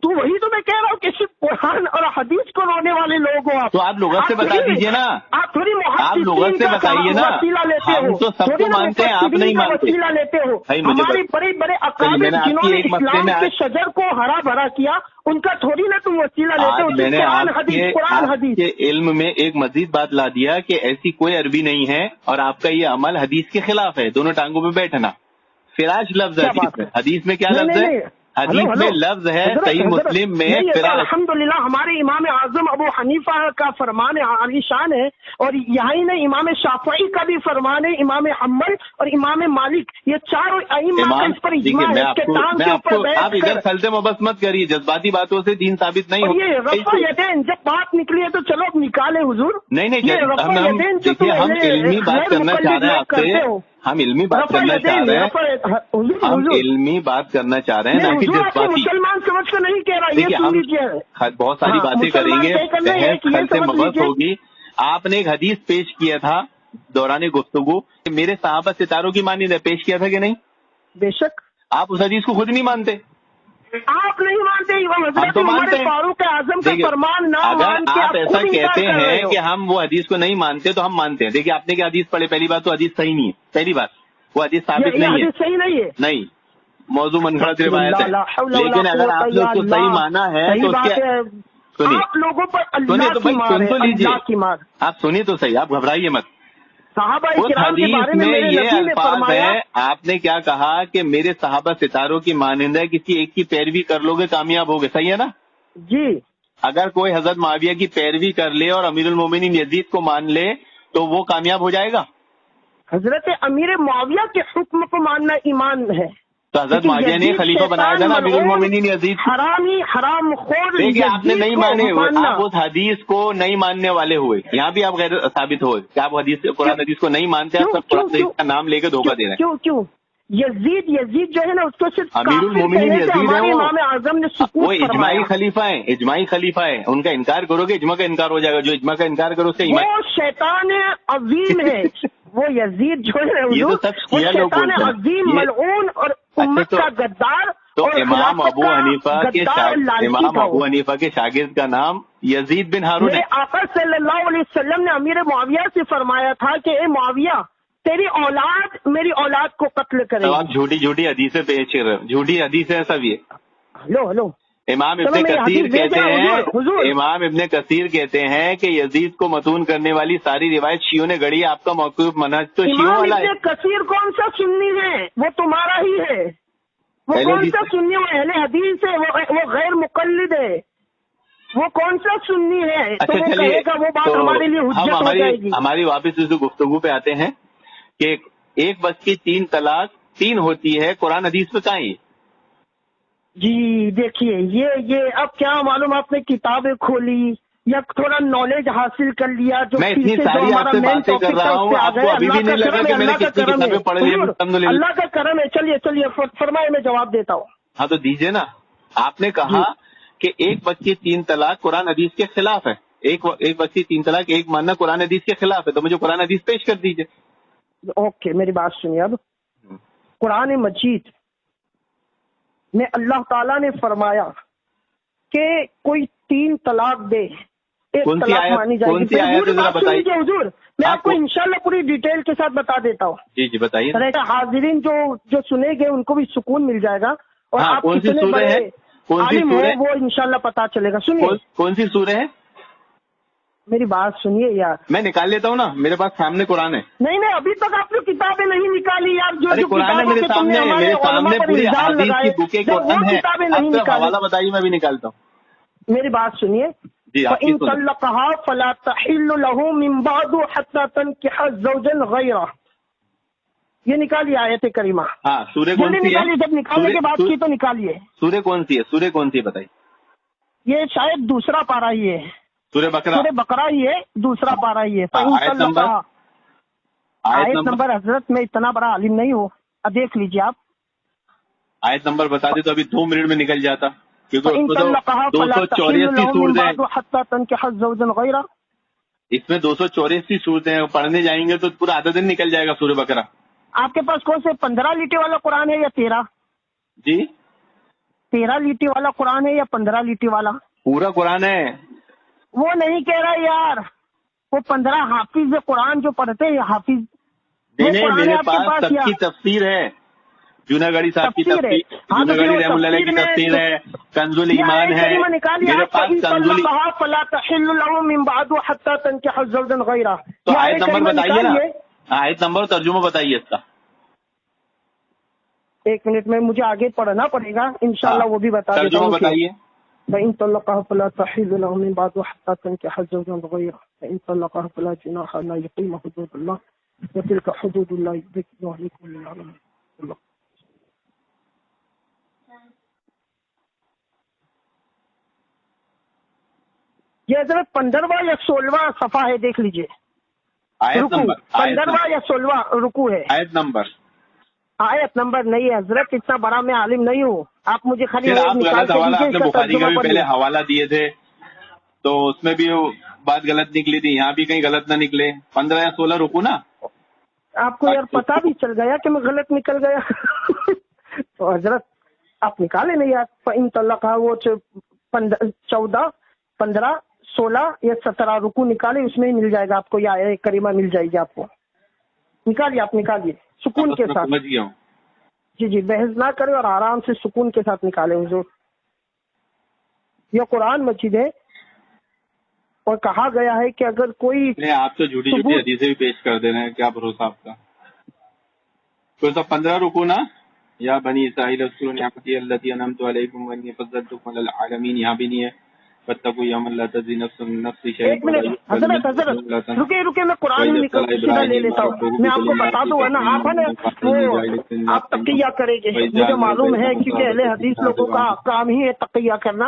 تو وہی تو میں کہہ رہا ہوں کہ صرف قرآن اور حدیث کو رونے والے لوگ ہو. تو آپ لغت سے بتا دیجیے نا. آپ تھوڑی آپ لغت سے بتائیے نا. ہم تو سب کو مانتے ہیں, آپ نہیں مانتے. وسیلہ لیتے ہو. ہمارے بڑے اکابر جنہوں نے اسلام کے شجر کو ہرا بھرا کیا, ان کا تھوڑی نا تم وسیلہ لیتے ہو. میں نے آپ کے علم میں ایک مزید بات لا دیا کہ ایسی کوئی عربی نہیں ہے اور آپ کا یہ عمل حدیث کے خلاف ہے. دونوں ٹانگوں پہ بیٹھنا فراش لفظ ہے حدیث میں. کیا لفظ ہے حدیث میں؟ لفظ ہے صحیح مسلم میں. الحمدللہ ہمارے امام اعظم ابو حنیفہ کا فرمان عالی شان ہے, اور یہی نہیں امام شافعی کا بھی فرمان ہے, امام حنبل اور امام مالک, یہ چاروں ائمہ اس پر اجماع ہے. آپ ادھر خلطے مبس مت کریے, جذباتی باتوں سے دین ثابت نہیں ہو. یہ رفع یدین جب بات نکلی ہے تو چلو اب نکالے حضور. نہیں ہم علمی بات کرنا چاہ رہے ہیں آپ سے. ہم علمی بات کرنا چاہ رہے ہیں. ہم علمی بات کرنا چاہ رہے ہیں نا کہ جذباتی. مسلمان سمجھ کے نہیں کہہ رہا. دیکھیے ہم بہت ساری باتیں کریں گے, بحث سے مبحث ہوگی. آپ نے ایک حدیث پیش کیا تھا دوران گفتگو کہ میرے صحابہ ستاروں کی مانند ہے, پیش کیا تھا کہ نہیں؟ بے شک. آپ اس حدیث کو خود نہیں مانتے. آپ نہیں مانتے. ہم تو مانتے ہیں. فاروق اعظم کا فرمان نہ اگر آپ ایسا کہتے ہیں کہ ہم وہ حدیث کو نہیں مانتے تو ہم مانتے ہیں. دیکھیے آپ نے کیا حدیث پڑھے, پہلی بات تو حدیث صحیح نہیں ہے. پہلی بات وہ حدیث ثابت نہیں ہے. صحیح نہیں ہے. نہیں, موضوع منفرد روایت ہے. لیکن اگر آپ نے اس کو صحیح مانا ہے تو آپ لوگوں پر اللہ کی مار ہے. آپ سنیے تو صحیح, آپ گھبرائیے مت. صحابہ اس کرام کے حدیث بارے میں میں میرے یہ نبی نے الفاظ فرمایا، ہے، آپ نے کیا کہا کہ میرے صحابہ ستاروں کی مانند ہے، کسی ایک کی پیروی کر لو گے کامیاب ہوگے، صحیح ہے نا؟ جی اگر کوئی حضرت معاویہ کی پیروی کر لے اور امیر المومنین یزید کو مان لے تو وہ کامیاب ہو جائے گا؟ حضرت امیر معاویہ کے حکم کو ماننا ایمان ہے، تو حضرت لیکن معاویہ نے یزید خلیفہ بنایا تھا نا امیر شیطان المومنین یزید کو۔ حرامی حرام خور دیکھیے آپ نے یزید نہیں کو مانے، ماننا۔ آپ اس حدیث کو نہیں ماننے والے ہوئے، یہاں بھی آپ غیر ثابت ہوئے کہ آپ قرآن حدیث کو نہیں مانتے، آپ سب قرآن حدیث کا نام لے کے دھوکہ دے رہے ہیں۔ کیوں یزید جو ہے نا اس کو صرف امیر کافر المومنین کہنے سے یزید ہمارے ہے وہ، امام اعظم نے وہ سکوت اجماعی فرمایا۔ خلیفہ ہیں، اجماعی خلیفہ ہے، ان کا انکار کرو گے اجماع کا انکار ہو جائے گا، جو اجماع کا انکار کرو اس سے وہ شیطان عظیم ہے، وہ یزید جو ہے یہ تو حضور سب وہ شیعہ لوگ شیطان بولتے ہیں عظیم ملعون اور امت تو کا غدار تو اور امام خلافت ابو کا حنیفہ کے غدار اور لالچی امام تھا وہ۔ ابو حنیفہ کے شاگرد کا نام یزید بن ہارون میرے ہے۔ آقا صلی اللہ علیہ وسلم نے امیر معاویہ سے فرمایا تھا کہ اے معاویہ تیری اولاد میری اولاد کو قتل کرے تو گی۔ آپ جھوٹی حدیثیں پیش کر رہے ہو، جھوٹی حدیث ہے سب یہ۔ ہلو امام چلو ابن میں کثیر حدیث کہتے ہیں، حضور امام ابن کثیر کہتے ہیں کہ یزید کو متون کرنے والی ساری روایت شیعوں نے گڑی ہے، آپ کا موقف منہج تو شیعوں امام والا ہے۔ ابن کثیر کون سا سنی ہے؟ وہ تمہارا ہی ہے۔ وہ اہل کون حدیث سا ہے؟ سنی ہے؟ اہل حدیث ہے، وہ غیر مقلد ہے۔ وہ کون سا سنی ہے؟ تو اچھا وہ چلیے، کہے گا وہ بات تو ہمارے لیے ہم حجت ہو جائے گی۔ ہماری واپس اس گفتگو پہ آتے ہیں کہ ایک بس کی 3 طلاق 3 ہوتی ہے، قرآن حدیث میں کہاں ہے؟ جی دیکھیے یہ اب کیا معلوم آپ نے کتابیں کھولی یا تھوڑا نالج حاصل کر لیا جو میں پھر اتنی سے جو ساری آپ ہمارا سے مین باتیں کر ٹاپک تھا رہا اس ہوں، پہ آ آپ کو گئے۔ ابھی بھی اللہ کا نہیں لگ رہا کرم کہ ہے، میں نے اللہ کا کتنی کرم ہے کتابیں پڑھ لی ہیں؟ حضور، الحمدللہ۔ اللہ کا کرم ہے۔ چلیے فرمائے میں جواب دیتا ہوں۔ ہاں تو دیجئے نا، آپ نے کہا کہ ایک بس کی 3 طلاق قرآن حدیث کے خلاف ہے، ایک بس کی 3 طلاق ایک ماننا قرآن حدیث کے خلاف ہے، تو مجھے قرآن حدیث پیش کر دیجئے۔ اوکے میری بات سنیے، اب قرآن مجید میں اللہ تعالیٰ نے فرمایا کہ کوئی 3 طلاق دے ایک کون سی طلاق آیت؟ مانی جائے کون گی۔ سی آیت پوری ہے ذرا بات سن بتائیے۔ لیجیے حضور، میں آپ کو انشاءاللہ پوری ڈیٹیل کے ساتھ بتا دیتا ہوں۔ جی بتائیے۔ طرح حاضرین جو سنے گے ان کو بھی سکون مل جائے گا، اور ہاں، آپ کون سی کتنے سورہ بڑے ہے؟ کون سی عالم سورہ؟ ہو وہ انشاءاللہ پتا چلے گا۔ سنیے کون سی سورہ ہے؟ میری بات سنیے یار۔ میں نکال لیتا ہوں نا، میرے پاس سامنے قرآن ہے۔ نہیں ابھی تک آپ نے کتابیں نہیں نکالی یار، جو ارے قرآن ہے کتابوں میرے کے تم نے سامنے، ہمارے میرے علماء سامنے پر پوری الزام حدیث لگائے، کی بک جب وہ قرآن ہے۔ کتابیں آپ نہیں کا نکالی۔ حوالہ بتائیے، میں بھی نکالتا ہوں۔ میری بات سنیے، جی آپ کی فَإِن سنیں۔ طَلَّقَهَا فَلَا تَحِلُّ لَهُ مِن بَعْدُ حَتَّى تَنكِحَ زَوْجًا غَيْرَهُ۔ یہ نکالیے آیت کریمہ۔ ہاں سورہ کون جلدی سی ہے؟ نکالیے، جب نکالنے کے بعد کی تو نکالیے۔ سورہ کون سی ہے؟ سورہ کون سی ہے بتائیے۔ یہ شاید دوسرا پارہ ہی ہے، سورہ بقرہ۔ سورہ بقرہ ہی ہے، دوسرا پارہ ہی ہے۔ فَإِن آیت نمبر؟ طَلَّقَهَا، آیت نمبر حضرت میں اتنا بڑا عالم نہیں ہوں، اب دیکھ لیجیے آپ۔ آیت نمبر بتا دے تو ابھی 2 منٹ میں نکل جاتا، کیونکہ فَإِن اس میں طَلَّقَهَا تو فَلَا تَحِلُّ 284 لَهُ مِن سورتیں ہیں، بَعْدُ حَتَّى تَنكِحَ زَوْجًا غَيْرَهُ۔ اس میں 284 سورتیں ہیں، پڑھنے جائیں گے تو پورا آدھا دن نکل جائے گا سورہ بقرہ۔ آپ کے پاس کون سے 15 لیٹے والا قرآن ہے یا 13؟ جی 13 لیٹے والا قرآن ہے یا 15 لیٹے والا؟ پورا قرآن ہے۔ وہ نہیں کہہ رہا یار، وہ 15 حافظ قرآن جو پڑھتے ہیں حافظ، وہ نہیں قرآن ہے میرے آپ کے پاس پاس سب یا کی تفسیر ہے، جوناگڑھی صاحب کی تفسیر ہے؟ تفسیر، ہاں تو جوناگڑھی پھر وہ رحم اللہ علیہ کی تفسیر میں تفسیر ہے، کنز یہ الایمان آیت ہے کریمہ نکالیے میرے آپ، پاس فَإِن کنز طَلَّقَهَا فَلَا تَحِلُّ لَهُ مِن بَعْدُ حَتَّى تَنكِحَ زَوْجًا غَيْرَهُ۔ تو یہ آیت نمبر کریمہ بتائیے نا، نکالیے۔ آیت نمبر اور ترجمہ بتائیے اس کا۔ ایک منٹ میں مجھے آگے پڑھنا پڑے گا، انشاءاللہ وہ بھی بتا دیتا ترجمہ ہوں۔ بتائیے۔ فَإِن طَلَّقَهَا فَلَا تَحِلُّ لَهُ مِن بَعْدُ حَتَّى تَنكِحَ زَوْجًا غَيْرَهُ فَإِن طَلَّقَهَا فَلَا جُنَاحَ عَلَيْهِ يُقِيمَ حُدُودَ اللَّهِ وَتِلْكَ حُدُودُ اللَّهِ يُبَيِّنُهَا لِقَوْمٍ يَعْلَمُونَ۔ یہ حضرت 15واں یا 16واں صفحہ ہے، دیکھ لیجئے۔ آیت نمبر، 15واں یا 16واں رکوع ہے۔ آیت نمبر آیت نمبر نہیں ہے حضرت، اتنا بڑا میں عالم نہیں ہوں، آپ مجھے خالی پھر آپ نکال غلط کے حوالہ، دیجیے، آپ اس نے کا بخاری کا ترجمہ بھی پڑھ پہلے لیجیے۔ حوالہ دیے تھے تو اس میں بھی وہ بات غلط نکلی تھی، یہاں بھی کہیں غلط نہ نکلے۔ 15 یا 16 رکو نا۔ آپ کو یار پتہ بھی چل گیا کہ میں غلط نکل گیا تو حضرت آپ نکالے نہیں یار۔ فَإِن طَلَّقَهَا وہ 14، 15، 16 یا 17 رکو نکالے، اس میں ہی مل جائے گا آپ کو، یہ آیت کریمہ مل جائے گی آپ کو۔ نکالیے، آپ نکالیے سکون کے ساتھ۔ سمجھ گیا ہوں۔ جی بحث نہ کرے اور آرام سے سکون کے ساتھ نکالے حضور۔ یہ قرآن مجید ہے، اور کہا گیا ہے کہ اگر کوئی نہیں، آپ تو جھوٹی جھوٹی حدیثیں بھی پیش کر دے رہے ہیں، کیا بھروسہ آپ کا؟ کوئی سب 15 رکو نا، یا بنی اسرائیل اذکروا نعمتی التی انعمت علیکم وانی فضلتکم علی العالمین، یہاں بھی نہیں ہے واتقوا یوما لا تجزی نفس عن نفس شیئا ایک منٹ حضرت رکے میں قرآن سیدھا لے لیتا ہوں. میں آپ کو بتا دوں نا، آپ ہے نا آپ تقیہ کریں گے، مجھے معلوم ہے کیونکہ اہل حدیث لوگوں کا کام ہی ہے تقیہ کرنا.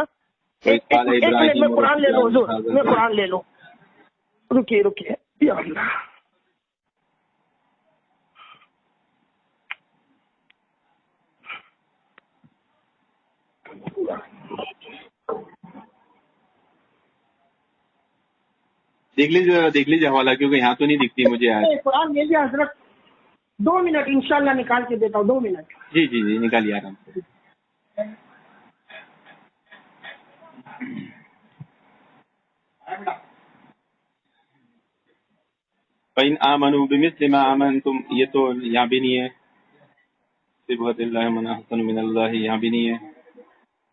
ایک منٹ میں قرآن لے لو حضور، میں قرآن لے لو. رکیے یا اللہ. دیکھ لیجیے حوالہ، کیونکہ یہاں تو نہیں دکھتی مجھے آج. قرآن لے لیا حضرت، 2 منٹ انشاءاللہ نکال کے دیتا ہوں، 2 منٹ. جی جی جی نکالیے آرام سے. فَإِنْ آمَنُوا بِمِثْلِ مَا آمَنْتُمْ، یہ تو یہاں بھی نہیں ہے. صِبْغَةِ اللَّهِ مَنْ أَحْسَنُ مِنَ اللَّهِ، یہاں بھی نہیں ہے.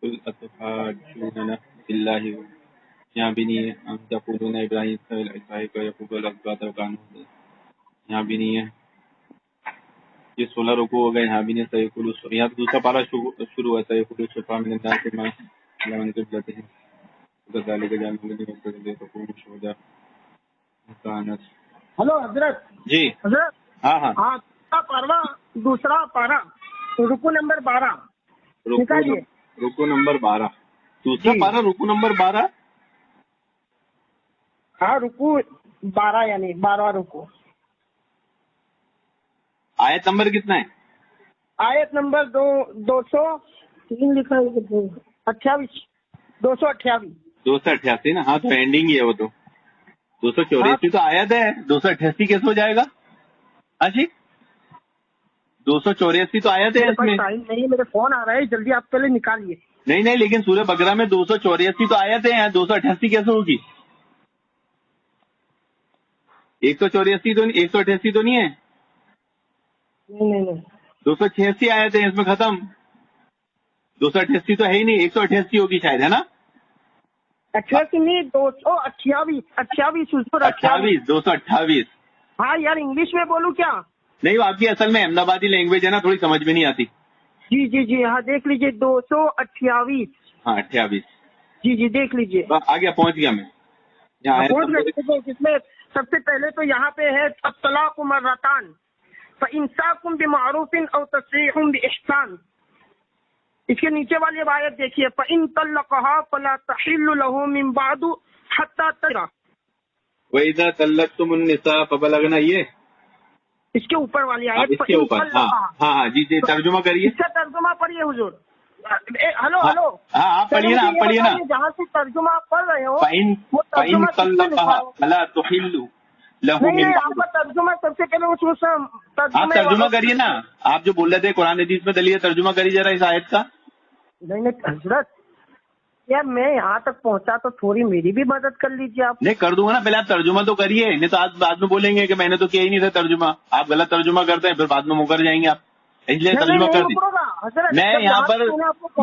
قُلْ أَتُحَاجُّونَنَا فِي اللَّهِ، یہاں بھی نہیں ہے. أَمْ تَقُولُونَ إِبْرَاهِيمَ وَإِسْحَاقَ وَيَعْقُوبَ وَالْأَسْبَاطَ وَكَانُوا، یہاں بھی نہیں ہے. یہ 16 رکوع ہو گئے، یہاں بھی نہیں. سیقولوا، یہاں دوسرا پارہ شروع ہے. سیقولوا السفہاء مِنَ النَّاسِ مَا لَهُمْ عَنْ قِبْلَتِهِمْ وَكَذَلِكَ جَعَلْنَا الَّذِينَ يَتَّخِذُونَ تَقُومُ شُهَدَاءَ كَانَتْ. ہلو حضرت. جی حضرت ہاں دوسرا پارا رکو نمبر 12 نکالیے. رکو نمبر 12، دوسرا پارا رکو نمبر 12. ہاں رکو 12 یعنی 12واں رکو. آیت نمبر کتنا ہے؟ آیت نمبر 203 لکھا ہے، 28 288. 288 نا. ہاں تو اینڈنگ ہی ہے وہ تو. 284 تو آیت ہے، 288 کیسے ہو جائے گا؟ جی 284 تو آیت ہے اس میں. نہیں میرے فون آ رہا ہے، جلدی آپ پہلے نکالیے. نہیں لیکن سورہ بقرہ میں 284 تو آیتیں ہیں، 288 کیسے ہوگی؟ 184 تو 188 تو نہیں ہے. نہیں 286 آیتیں ہیں اس میں ختم. 288 تو ہے ہی نہیں، 188 ہوگی شاید، ہے نا؟ 88 نہیں، 228. 228. ہاں یار انگلش میں بولوں کیا؟ نہیں وہ آپ کی اصل میں احمد آبادی لینگویج ہے نا، تھوڑی سمجھ میں نہیں آتی. جی ہاں دیکھ لیجیے 228. ہاں 28. جی دیکھ لیجیے. آ گیا، پہنچ گیا میں. جس میں سب سے پہلے تو یہاں پہ ہے الطلاق مرتان فإمساک بمعروف او تسریح بإحسان. اس کے نیچے والی آیت دیکھیے، فإن طلقها فلا تحل له من بعد حتى ترى. وَإِذَا طَلَّقْتُمُ النِّسَاءَ فَبَلَغْنَ، یہ اس کے اوپر والی آیت. اس کے اوپر. ہاں جی ترجمہ کریے. اس کا ترجمہ پڑھیے حضور. ہلو ہاں آپ پڑھیے نا، آپ پڑھیے نا. جہاں سے ترجمہ آپ پڑھ رہے ہو وہ فَإِن طَلَّقَهَا فَلَا تُحِلُّ لَهُ مِن آپ کا ترجمہ سب سے پہلے اس آپ ترجمہ کریے نا. آپ جو بول رہے تھے قرآن حدیث میں دلیل، ترجمہ کریے ذرا اس آیت کا. نہیں حضرت یار میں یہاں تک پہنچا تو تھوڑی میری بھی مدد کر لیجیے آپ. نہیں کر دوں گا نا، پہلے آپ ترجمہ تو کریے، نہیں تو آپ بعد میں بولیں گے کہ میں نے تو کیا ہی نہیں تھا ترجمہ. آپ غلط ترجمہ کرتے ہیں پھر بعد میں مکر جائیں گے آپ، اس لیے ترجمہ کر دیں. میں یہاں پر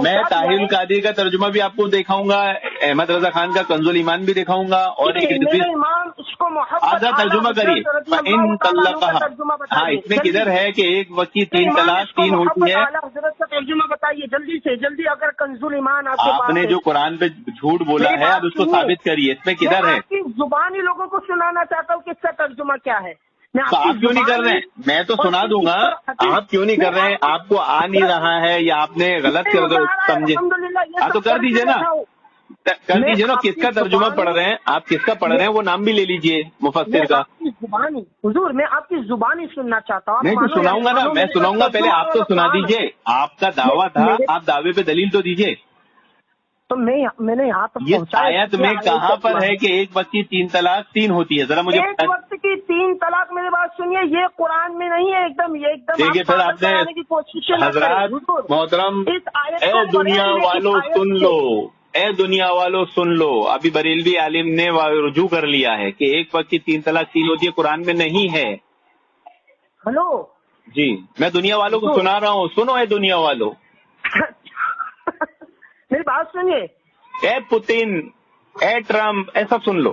میں طاہر القادری کا ترجمہ بھی آپ کو دکھاؤں گا، احمد رضا خان کا کنز الایمان بھی دکھاؤں گا، اور آدھا ترجمہ کریے. فَإِن طَلَّقَهَا، ہاں اس میں کدھر ہے کہ ایک وقت کی 3 طلاق 3 ہوتی ہے؟ حضرت کا ترجمہ بتائیے جلدی سے جلدی. اگر کنز الایمان آپ نے جو قرآن پہ جھوٹ بولا ہے اب اس کو ثابت کریے، اس میں کدھر ہے؟ زبانی لوگوں کو سنانا چاہتا ہوں کہ اس کا ترجمہ کیا ہے. تو آپ کیوں نہیں کر رہے ہیں؟ میں تو سنا دوں گا، آپ کیوں نہیں کر رہے ہیں؟ آپ کو آ نہیں رہا ہے یا آپ نے غلط کر دو سمجھے؟ ہاں تو کر دیجیے نا، کر دیجیے نا. کس کا ترجمہ پڑھ رہے ہیں آپ؟ کس کا پڑھ رہے ہیں وہ نام بھی لے لیجیے مفسر کا. زبانی حضور میں آپ کی زبانی سننا چاہتا ہوں. نہیں تو سناؤں گا نا، میں سناؤں گا. پہلے آپ تو سنا دیجیے، آپ کا دعویٰ تھا، آپ دعوے پہ دلیل تو دیجیے. تو میں نے یہاں تک یہ آیت میں کہاں پر ہے کہ ایک وقت کی 3 طلاق 3 ہوتی ہے؟ ذرا مجھے ایک وقت کی 3 طلاق. میری بات سنیے، یہ قرآن میں نہیں ہے. ایک دم دیکھیے پھر آپ نے حضرات محترم، اے دنیا والوں سن لو، اے دنیا والوں سن لو. ابھی بریلوی عالم نے رجوع کر لیا ہے کہ ایک وقت کی 3 طلاق 3 ہوتی ہے، قرآن میں نہیں ہے. ہلو جی میں دنیا والوں کو سنا رہا ہوں، سنو اے دنیا والوں. میری بات سنیے. اے پوتین، اے ٹرمپ، اے سب سن لو.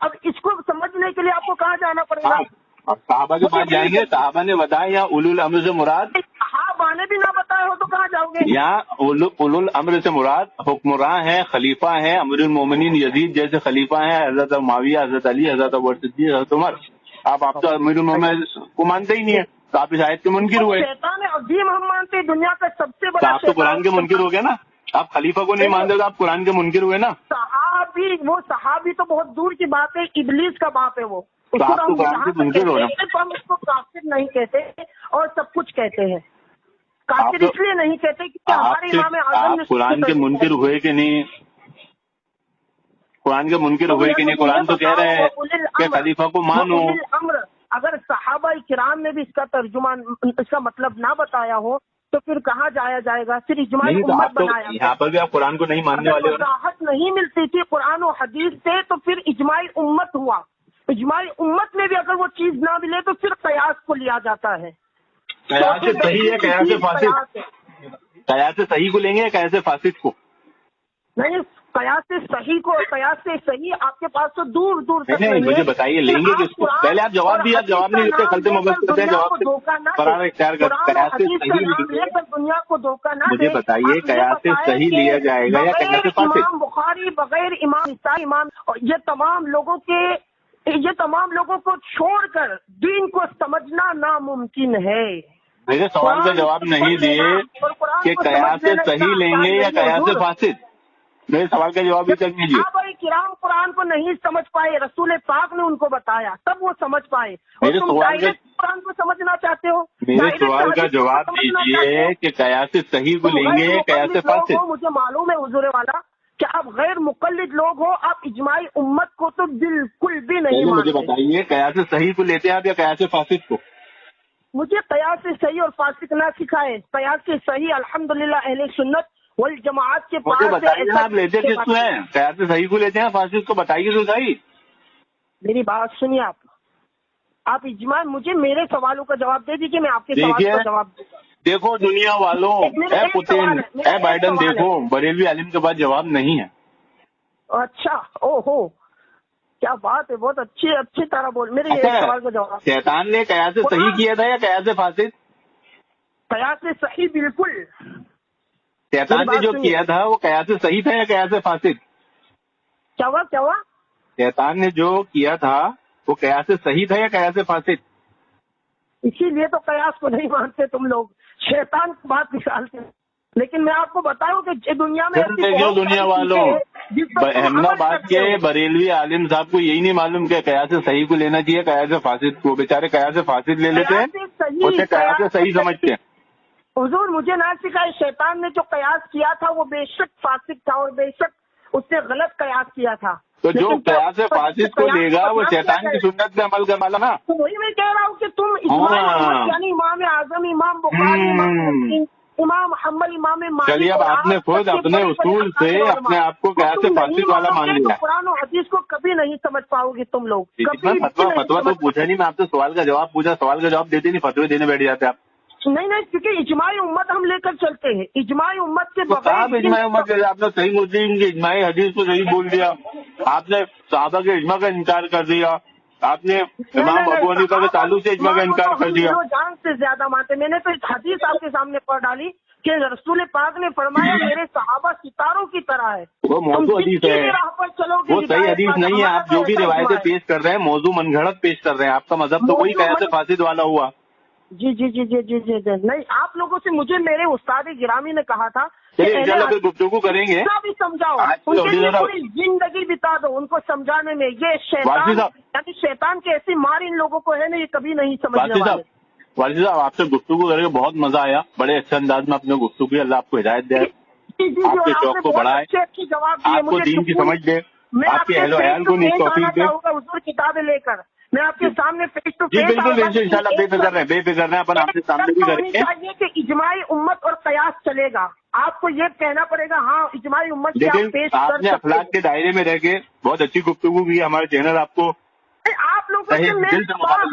اب اس کو سمجھنے کے لیے آپ کو کہاں جانا پڑے گا؟ اب صحابہ کے پاس جائیں گے، صحابہ نے بتایا یا اولو الامر سے مراد؟ صحابہ نے بھی نہ بتایا ہو تو کہاں جاؤ گے؟ یہاں اولو الامر سے مراد حکمراں ہیں، خلیفہ ہیں، امیر المومنین یزید جیسے خلیفہ ہیں، حضرت معاویہ، حضرت علی، حضرت ابو بکر صدیق، حضرت عمر. آپ تو امیر المومنین کو مانتے ہی نہیں ہیں، تو آپ اس آیت کے منکر ہوئے. شیطان عظیم ہم مانتے ہیں، دنیا کا سب سے تو بڑا آپ تو قرآن کے منکر ہو گئے نا. آپ خلیفہ کو نہیں مانتے تو آپ قرآن کے منکر ہوئے نا. صحابی تو بہت دور کی بات ہے، ابلیس کا باپ ہے وہ. تو آپ تو قرآن کے منکر ہو نا. ہم اس کو کافر نہیں کہتے اور سب کچھ کہتے ہیں. کافر اس لیے نہیں کہتے کہ ہمارے امام اعظم نے قرآن کے منکر ہوئے کہ نہیں؟ قرآن کے منکر ہوئے کہ نہیں؟ قرآن تو کہہ رہے ہیں کہ خلیفہ کو مانو. اگر صحابہ کرام نے بھی اس کا ترجمہ، اس کا مطلب نہ بتایا ہو تو پھر کہاں جایا جائے گا؟ پھر اجماع امت بنایا. یہاں پر بھی آپ قرآن کو نہیں ماننے والے. راحت نہیں ملتی تھی قرآن و حدیث سے تو پھر اجماع امت ہوا. اجماع امت میں بھی اگر وہ چیز نہ ملے تو پھر قیاس کو لیا جاتا ہے. قیاس سے صحیح ہے، قیاس سے فاسد؟ قیاس سے صحیح کو لیں گے یا قیاس سے فاسد کو؟ نہیں، قیاس سے صحیح کو. قیاس سے صحیح آپ کے پاس تو دور دور تک نہیں. مجھے بتائیے لیں گے کس کو؟ پہلے آپ جواب دیے، آپ جواب نہیں دیتے، خلط مبصر کرتے ہیں. جواب قرار اختیار کرتے. قیاس سے صحیح لے کر دنیا کو دھوکہ نہ. مجھے بتائیے قیاس سے صحیح لیا جائے گا یا قیاس سے فاسد؟ امام بخاری بغیر امام یہ تمام لوگوں کو چھوڑ کر دین کو سمجھنا ناممکن ہے. میرے سوال کا جواب نہیں دیے کہ قیاس سے صحیح لیں گے یا قیاس سے فاسد. میرے سوال کا جواب بھی تک نہیں دیے. صحابہ کرام قرآن کو نہیں سمجھ پائے، رسول پاک نے ان کو بتایا تب وہ سمجھ پائے. میرے سوال کا قرآن کو سمجھنا چاہتے ہو؟ میرے سوال کا جواب دیجیے کہ قیاس سے صحیح کو لیں گے یا قیاس سے فاسد؟ مجھے معلوم ہے حضور والا کہ آپ غیر مقلد لوگ ہو، آپ اجماعی امت کو تو بالکل بھی نہیں مانتے. مجھے بتائیے قیاس سے صحیح کو لیتے ہیں آپ یا قیاس سے فاسد کو؟ مجھے قیاس سے صحیح اور فاسد نہ سکھائے. قیاس سے صحیح الحمدللہ اہل سنت والجماعت کے پاس. مجھے بتائیے آپ لیتے کس کو ہیں؟ قیاس سے صحیح کو لیتے ہیں فاسد کو؟ بتائیے تو صحیح. میری بات سنیے. آپ اجماع مجھے میرے سوالوں کا جواب دے دیجیے، میں آپ کے سوال کا جواب دوں گا. دیکھو دنیا والوں، اے پوتین، اے بائیڈن، دیکھو بریلوی عالم کے پاس جواب نہیں ہے. اچھا، او ہو کیا بات ہے، بہت اچھی طرح بول. میرے یہ سوال کا جواب. شیطان نے قیاس سے صحیح کیا تھا یا قیاس سے فاسد؟ قیاس سے صحیح بالکل. شیطان نے جو کیا تھا وہ قیاس سے صحیح تھا یا قیاس سے فاسد؟ کیا ہوا؟ شیطان نے جو کیا تھا وہ قیاس سے صحیح تھا یا قیاس سے فاسد؟ اسی لیے تو قیاس کو نہیں مانتے تم لوگ، شیطان کی بات نکالتے ہیں. لیکن میں آپ کو بتاؤں کہ دنیا میں دنیا والوں، احمد آباد کے بریلوی عالم صاحب کو یہی نہیں معلوم کہ قیاس سے صحیح کو لینا چاہیے قیاس سے فاسد کو. بیچارے قیاس سے فاسد لے لیتے ہیں، اسے قیاس سے صحیح سمجھتے ہیں. حضور مجھے نہ سکھائے. شیطان نے جو قیاس کیا تھا وہ بے شک فاسد تھا اور بے شک اس نے غلط قیاس کیا تھا. تو جو قیاس سے فاسد کو لے گا وہ شیطان کی سنت پہ عمل کرنے والا نا. تو وہی میں کہہ رہا ہوں کہ تم یعنی امام اعظم، امام بخاری، امام حنبل، امام مالک. چلیے اب آپ نے خود اپنے اصول سے اپنے آپ کو قیاس سے فاسد والا مان لیا. قرآن و حدیث کو کبھی نہیں سمجھ پاؤ گے تم لوگ. فتویٰ تو پوچھا نہیں، میں آپ سے سوال کا جواب پوچھا، سوال کا جواب دیتے نہیں، فتوے دینے بیٹھ جاتے آپ. نہیں کیونکہ اجماعی امت ہم لے کر چلتے ہیں. اجماعی امت کے بغیر اجماعی امت کے آپ نے صحیح مسلم کی اجماعی حدیث کو صحیح بول دیا. آپ نے صحابہ کے اجماع کا انکار کر دیا. آپ نے امام ابو حنیفہ کے تعلق سے اجماع کا انکار کر دیا. جان سے زیادہ مانتے. میں نے تو ایک حدیث آپ کے سامنے پڑھ ڈالی کہ رسول پاک نے فرمایا میرے صحابہ ستاروں کی طرح ہے. وہ موضوع حدیث ہے، وہ صحیح حدیث نہیں ہے. آپ جو بھی روایتیں پیش کر رہے ہیں موضوع من گھڑت پیش کر رہے ہیں. آپ کا مذہب تو وہی قیاس فاسد والا ہوا. جی نہیں، آپ لوگوں سے مجھے میرے استاد گرامی نے کہا تھا انشاءاللہ پھر گفتگو کریں گے. بھی سمجھاؤ، ان کے لیے پوری زندگی بتا دو ان کو سمجھانے میں. یہ شیطان یعنی شیطان کی ایسی مار ان لوگوں کو ہے نا، یہ کبھی نہیں سمجھنے والے. والد صاحب آپ سے گفتگو کر کے بہت مزہ آیا، بڑے اچھے انداز میں اپنے گفتگو کی. اللہ آپ کو ہدایت دے، آپ کے شوق کو بڑھائے، آپ کو دین کی سمجھ دے، آپ کے اہل و عیال کو نیک توفیق دے. حضور کتابیں لے کر میں آپ کے سامنے فیس ٹو جی فیس. بالکل انشاءاللہ بے فکر رہے اپن آپ کے سامنے بھی کریں گے. چاہیے کہ اجماعی امت اور قیاس چلے گا. آپ کو یہ کہنا پڑے گا ہاں اجماعی امت سے آپ پیش آپ کر نے اخلاق کے دائرے میں رہ کے بہت اچھی گفتگو کی. ہمارے چینل آپ کو آپ لوگوں سے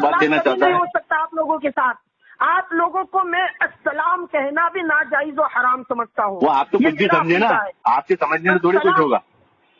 بات دینا چاہتا ہے. ہو سکتا آپ لوگوں کے ساتھ. آپ لوگوں کو میں السلام کہنا بھی ناجائز و حرام سمجھتا ہوں. وہ آپ تو کچھ بھی سمجھے نا، آپ کے سمجھنے سے تھوڑی کچھ ہوگا.